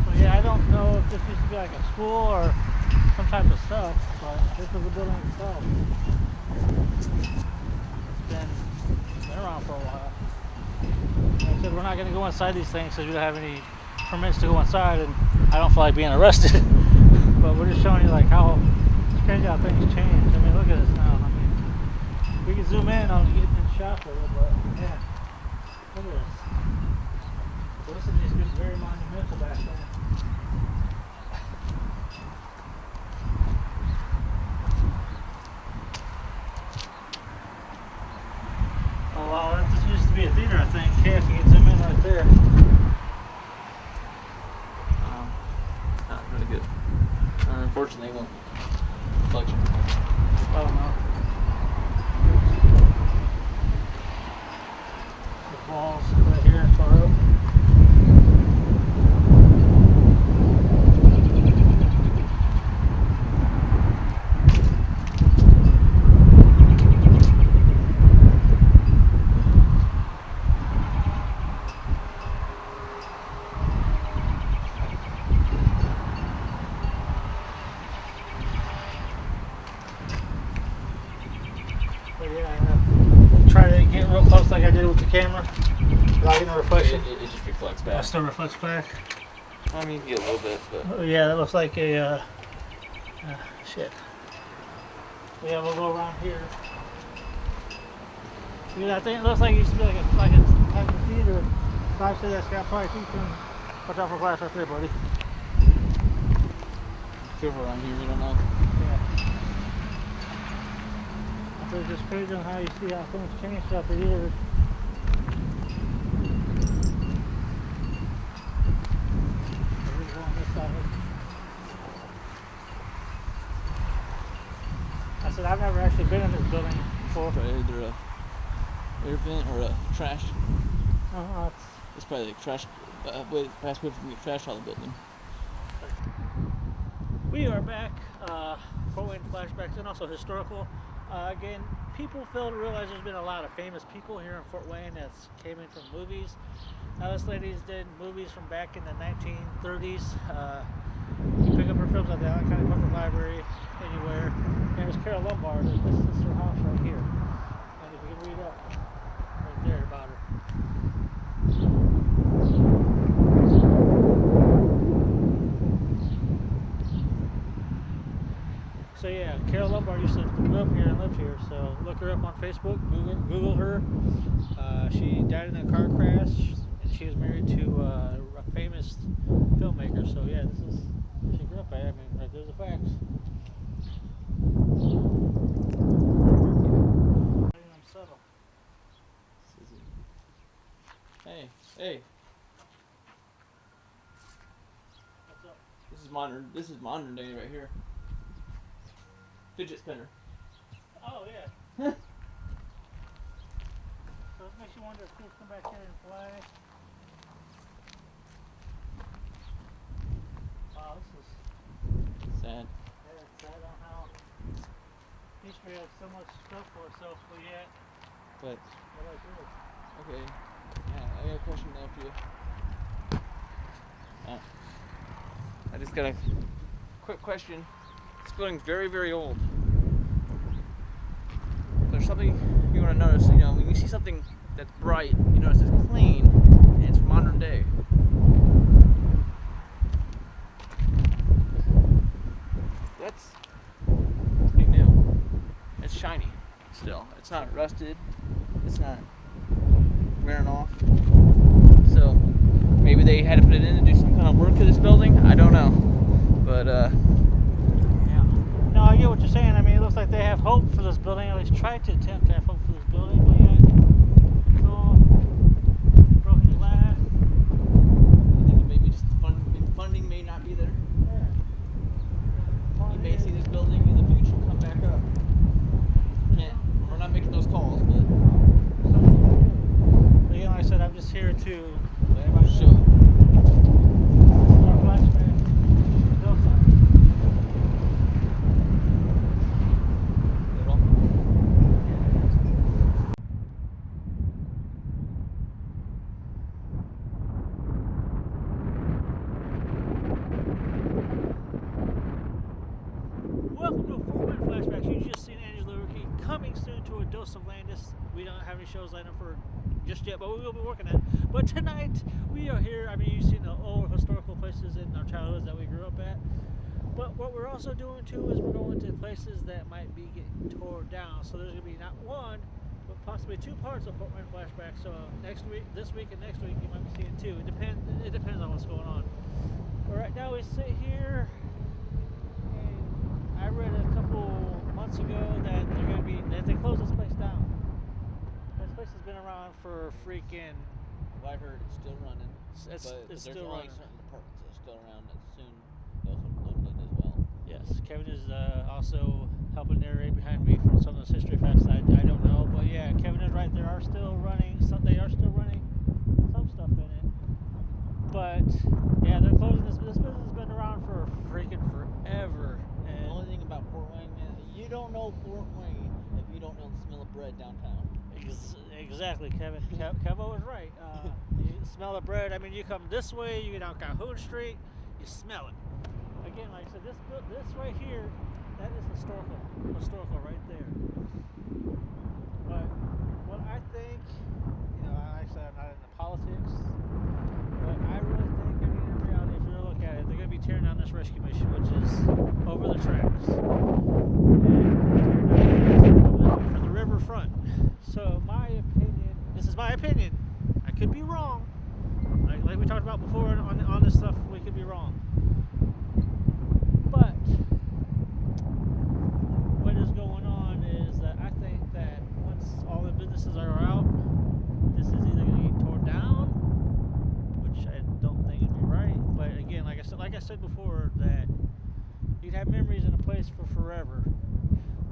But yeah, I don't know if this used to be like a school or some type of stuff, but this is the building itself. It's been around for a while. Like I said, we're not going to go inside these things because we don't have any permits to go inside, and I don't feel like being arrested. But we're just showing you like how it's crazy how things change. I mean, look at this now. I mean, we can zoom in on getting in shot with it, but yeah, look at this. So this is just very monumental back then. Oh wow, this used to be a theater, I think. Yeah, if you can zoom in right there. Not really good. Unfortunately, one reflection. Oh no. The walls right here far up. But yeah, try to get real close like I did with the camera. Without getting a reflection. It just reflects Oh, back. still reflects back. I mean, you get a little bit, but Oh, yeah, that looks like a shit. Yeah, we'll go around here. Yeah, I think it looks like it used to be like a type of theater. So I say that's got probably teaching. Watch out for glass right there, buddy. careful around here. We don't know. Yeah. It's just crazy on how you see how things change throughout the years. I said I've never actually been in this building before. Probably either a air vent or a trash. It's probably like trash. Fast way from the trash out of the building. We are back. Fort Wayne flashbacks and also historical. Again, people fail to realize there's been a lot of famous people here in Fort Wayne that came in from movies. This lady's did movies from back in the 1930s. You pick up her films at the Allen County Public Library, anywhere. Her name is Carol Lombard. This is her house right here. And if you can read up right there about her. So yeah, Carol Lombard used to live here and live here, so look her up on Facebook. Google her. She died in a car crash, and she was married to a famous filmmaker. So yeah, this is where she grew up at. I mean, right there's the facts. Hey, hey. What's up? This is modern day right here. Fidget spinner. Oh yeah. So it makes you wonder if kids come back here and play. Wow, this is sad. Yeah, it's sad on how history has so much stuff for itself, but yet. But what I do. Okay. Yeah, I got a question now for you. I just got a quick question. This building's very, very old. There's something you want to notice, when you see something that's bright, you notice it's clean, and it's modern day. That's pretty new. It's shiny still. It's not rusted. It's not wearing off. So maybe they had to put it in to do some kind of work to this building. I don't know. But yeah. No, I get what you're saying. I mean, it looks like they have hope for this building. At least try to attempt to have hope for this building. But yeah, it's all broken glass. I think maybe just funding may not be there. Yeah. You may see this building in the future come back up. We're not making those calls, but again, like I said, I'm just here to let everybody show it. Our flashback. Welcome to 4-Minute Flashbacks. You just seen Angela Rookie coming soon to a dose of Landis. We don't have any shows lined up for just yet, but we will be working at. But tonight we are here. I mean, you've seen the old historical places in our childhoods that we grew up at. But what we're also doing too is we're going to places that might be getting torn down. So there's going to be not one, but possibly two parts of 4-Minute Flashback. So next week, this week, and next week, you might be seeing two. It depends on what's going on. But right now we sit here. I read a couple months ago that that they closed this place down. This place has been around for freaking. Well, I heard it's still running. It's still running. There's certain departments that are still around that soon those will be limited as well. Yes, Kevin is also helping narrate behind me from some of those history facts that I don't know, but yeah, Kevin is right. They are still running. They are still running some stuff in it. But yeah, they're closing this. This business has been around for freaking forever. The only thing about Fort Wayne, man, you don't know Fort Wayne if you don't know the smell of bread downtown. Exactly, Kevin. Kevo was right. You smell the bread. I mean, you come this way, you get down Calhoun Street, you smell it. Again, like I said, this right here, that is historical right there. But what I think, like I said, I'm not into politics, but I really think, in reality, if you look at it, they're going to be tearing down this rescue mission, which is over the tracks, and for the riverfront. So my opinion, this is my opinion, I could be wrong, like we talked about before on this stuff, we could be wrong, but what is going on is that I think that once all the businesses are out, this is either going to get torn down, which I don't think would be right, but again, like I said before, that you'd have memories in a place for forever,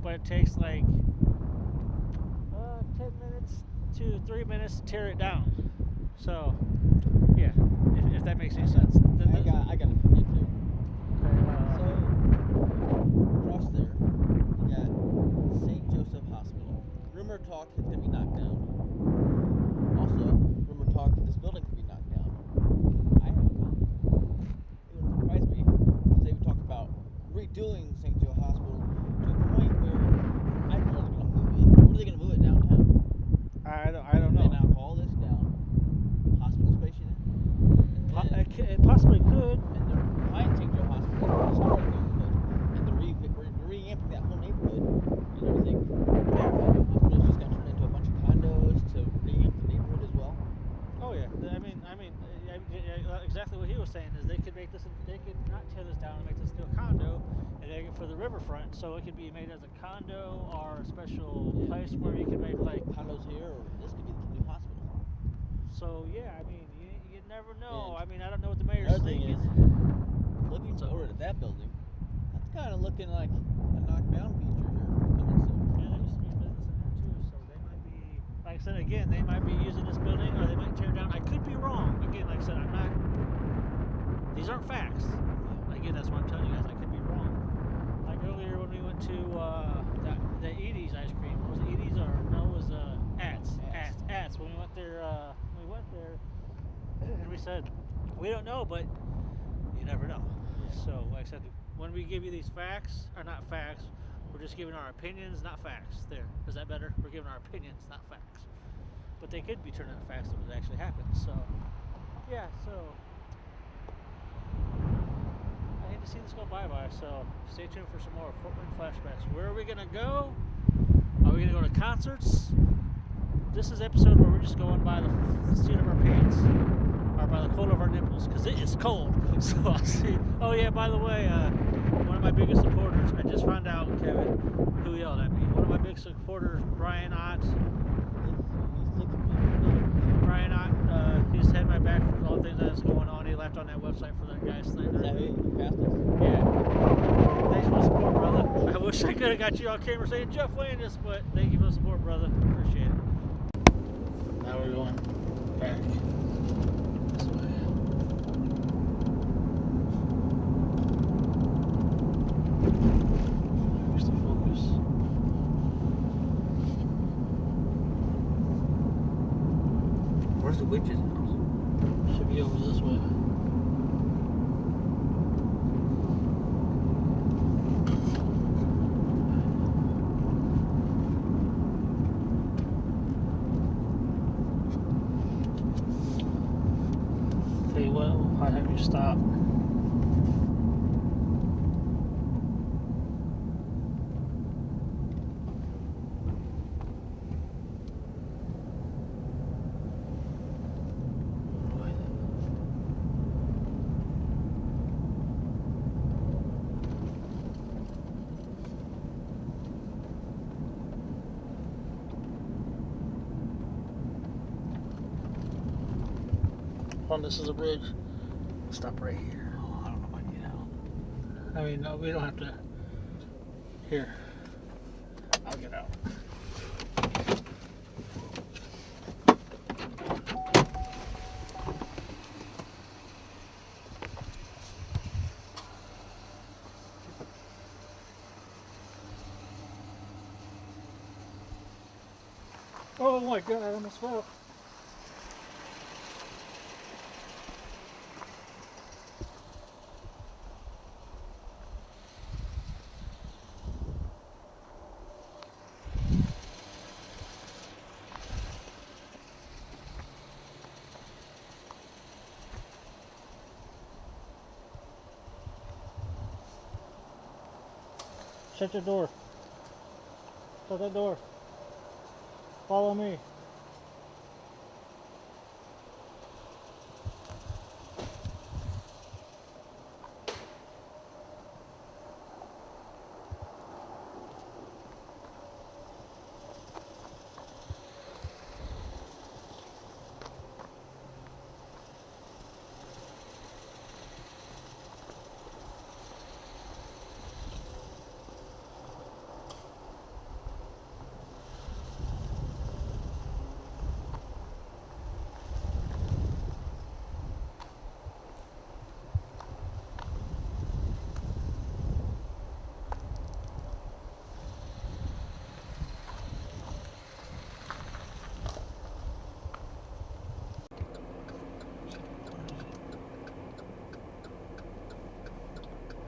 but it takes like 10 minutes to 3 minutes to tear it down. So yeah, if that makes any sense. I got an opinion too. So across there, you got St. Joseph Hospital. Rumor talk it's gonna be knocked down. Also, rumor talk that this building could be knocked down. I have a opinion. It wouldn't surprise me because they would talk about redoing St. Joe Hospital to a point where I don't know they're gonna move it. Where are they gonna move it downtown? I don't know. They now call this down hospital station. It possibly could. And they're behind St. Joe Hospital, historic neighborhood, and they're reamping that whole neighborhood. saying is they could not tear this down and make this into a condo and make it for the riverfront, so it could be made as a condo or a special place where you can make like condos here, or this could be the new hospital. So yeah, I mean, you never know. And I mean, I don't know what the mayor's another thing thinking. is, looking forward to that building, that's kind of looking like a knockdown feature here coming soon. Yeah, there used to be a business in there too, so they might be, like I said again, they might be using this building or they might tear it down. I could be wrong. Again, like I said, I'm not. These aren't facts. Again, that's what I'm telling you guys. I could be wrong. Like earlier when we went to the Edie's ice cream. Was it Edie's or no? It was Ats. When we went there, and we said we don't know, but you never know. So, like I said, when we give you these facts, or not facts, we're just giving our opinions, not facts. There, is that better? We're giving our opinions, not facts. But they could be turned into facts if it actually happens. So, yeah. So. I hate to see this go bye-bye, so stay tuned for some more Fort Wayne flashbacks. Where are we going to go? Are we going to go to concerts? This is an episode where we're just going by the seat of our pants, or by the cold of our nipples, because it is cold. So I'll see. Oh yeah, by the way, one of my biggest supporters, I just found out, Kevin, who yelled at me. One of my big supporters, Brian Ott. Brian Ott, he's had my back for all the things that's going on. He left on that website for that guy Slender. Is that who passed us? Yeah. Thanks for the support, brother. I wish I could have got you on camera saying Jeff Landis, but thank you for the support, brother. Appreciate it. Now we're going back this way. Where's the focus? Where's the witch's house? Should be over this way. Tell you what, we'll probably have you stop. This is a bridge. Stop right here. Oh, I don't know if I can get out. I mean, no, we don't have to. Here. I'll get out. Oh my God, I almost fell. Shut your door. Shut that door. Follow me.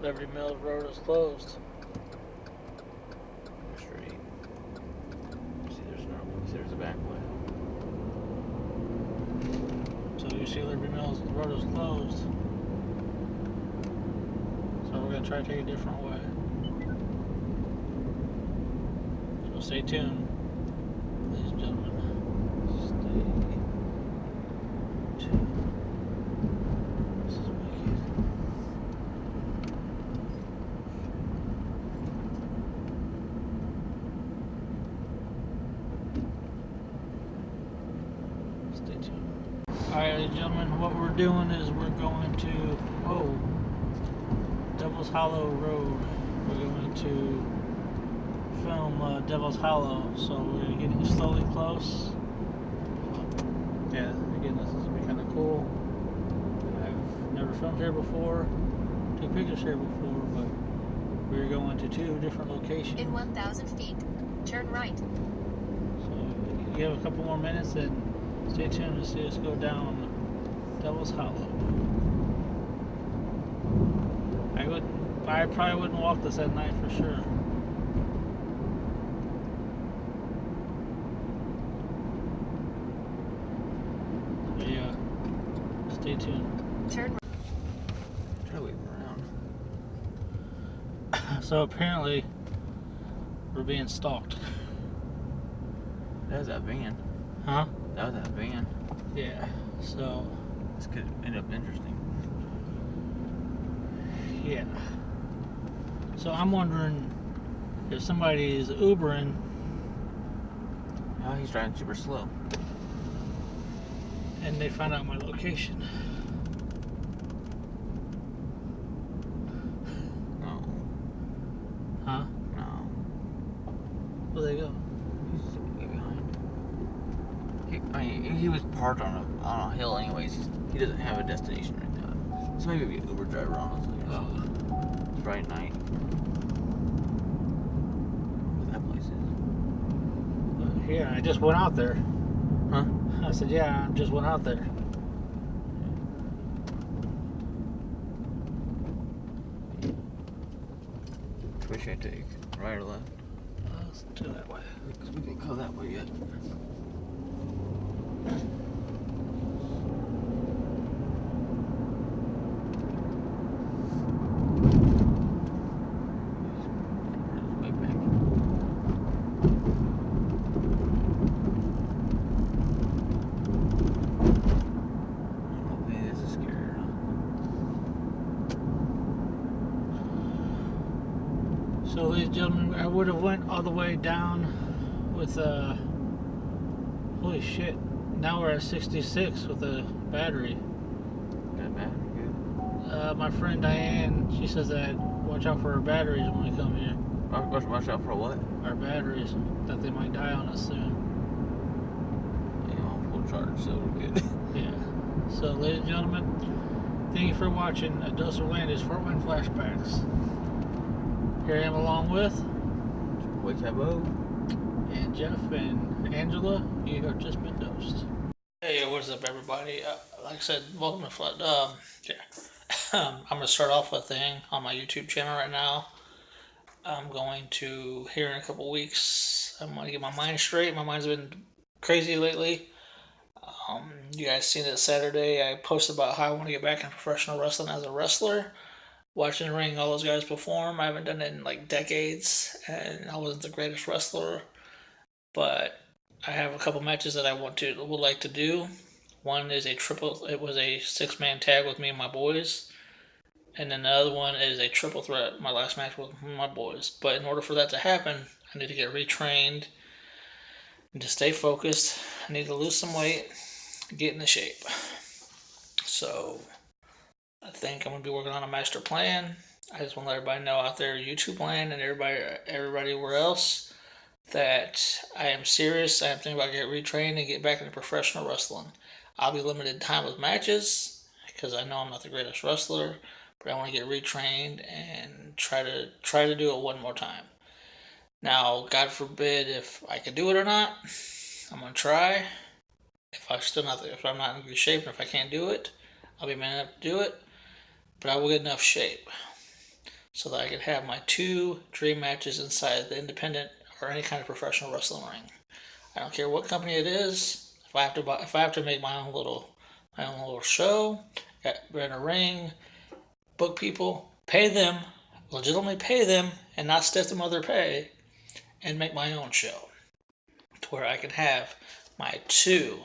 Liberty Mills Road is closed. Street. See, there's a back way. So you see Liberty Mills Road is closed. So we're gonna try to take a different way. So stay tuned, ladies and gentlemen. Stay tuned. This is wicked. Alright, ladies and gentlemen, what we're doing is we're going to, Devil's Hollow Road. We're going to film Devil's Hollow, so we're getting slowly close. Yeah, again, this is going to be kind of cool. I've never filmed here before, took pictures here before, but we're going to 2 different locations. In 1,000 feet, turn right. So you have a couple more minutes, and stay tuned to see us go down Devil's Hollow. I probably wouldn't walk this at night for sure. But yeah, stay tuned. Turn Try to wave around. So apparently, we're being stalked. That was that van. Huh? That was that van. Yeah, so... This could end up interesting. Yeah. So I'm wondering if somebody is Ubering. Oh, he's driving super slow. And they find out my location. No. Huh? No. Where they go? He's way behind. He was parked on a hill anyways. He doesn't have a destination right now. So maybe it'd be an Uber driver, honestly. It's bright night. What that place is. Yeah, I just went out there. Huh? I said, yeah, I just went out there. Which should I take? Right or left? Let's do that way. Because we didn't go that way yet. Way back. Oh man, this is scary. So, ladies and gentlemen, I would have went all the way down with holy shit. Now we're at 66 with a battery. That battery good? My friend Diane, she says that watch out for our batteries when we come here. Watch out for what? Our batteries, that they might die on us soon. You know, full charge, so we're good. Yeah. So, ladies and gentlemen, thank you for watching A Dose of Landis Fort Wayne Flashbacks. Here I am along with Wait, Taboo. and Jeff and Angela. You have just been dosed. Hey, what's up, everybody? Like I said, welcome to Flood. I'm gonna start off a thing on my YouTube channel right now. I'm going to here in a couple weeks. I'm gonna get my mind straight. My mind's been crazy lately. You guys seen it Saturday. I posted about how I want to get back in professional wrestling as a wrestler. Watching the ring, all those guys perform. I haven't done it in like decades, and I wasn't the greatest wrestler, but I have a couple matches that I would like to do. One is it was a 6-man tag with me and my boys, and then the other one is a triple threat, my last match with my boys. But in order for that to happen, I need to get retrained and to stay focused. I need to lose some weight, get into shape. So I think I'm going to be working on a master plan. I just want to let everybody know out there, YouTube land, and everybody else, that I am serious. I am thinking about getting retrained and get back into professional wrestling. I'll be limited time with matches because I know I'm not the greatest wrestler, but I want to get retrained and try to do it one more time. Now, God forbid if I can do it or not, I'm going to try. If I'm not in good shape and if I can't do it, I'll be man enough to do it. But I will get enough shape so that I can have my 2 dream matches inside the independent or any kind of professional wrestling ring. I don't care what company it is. If I have to make my own little show, rent a ring, book people, pay them, legitimately pay them, and not stiff them other pay, and make my own show, to where I can have my two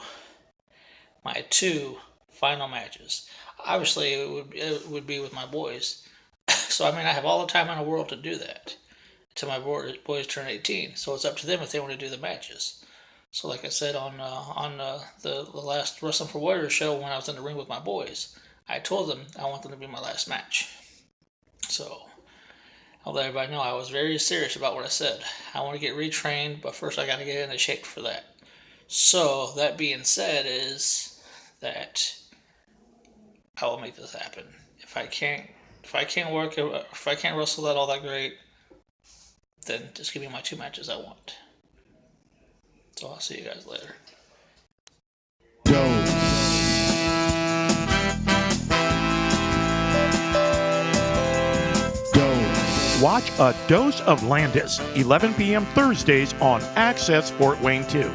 final matches. Obviously, it would be with my boys. So I mean, I have all the time in the world to do that until my boys turn 18. So it's up to them if they want to do the matches. So like I said on the last Wrestling for Warriors show, when I was in the ring with my boys, I told them I want them to be my last match. So I'll let everybody know I was very serious about what I said. I want to get retrained, but first I got to get into shape for that. So that being said, is that I will make this happen. If I can't wrestle that all that great, then just give me my 2 matches I want. So I'll see you guys later. Watch A Dose of Landis, 11 p.m. Thursdays on Access Fort Wayne 2.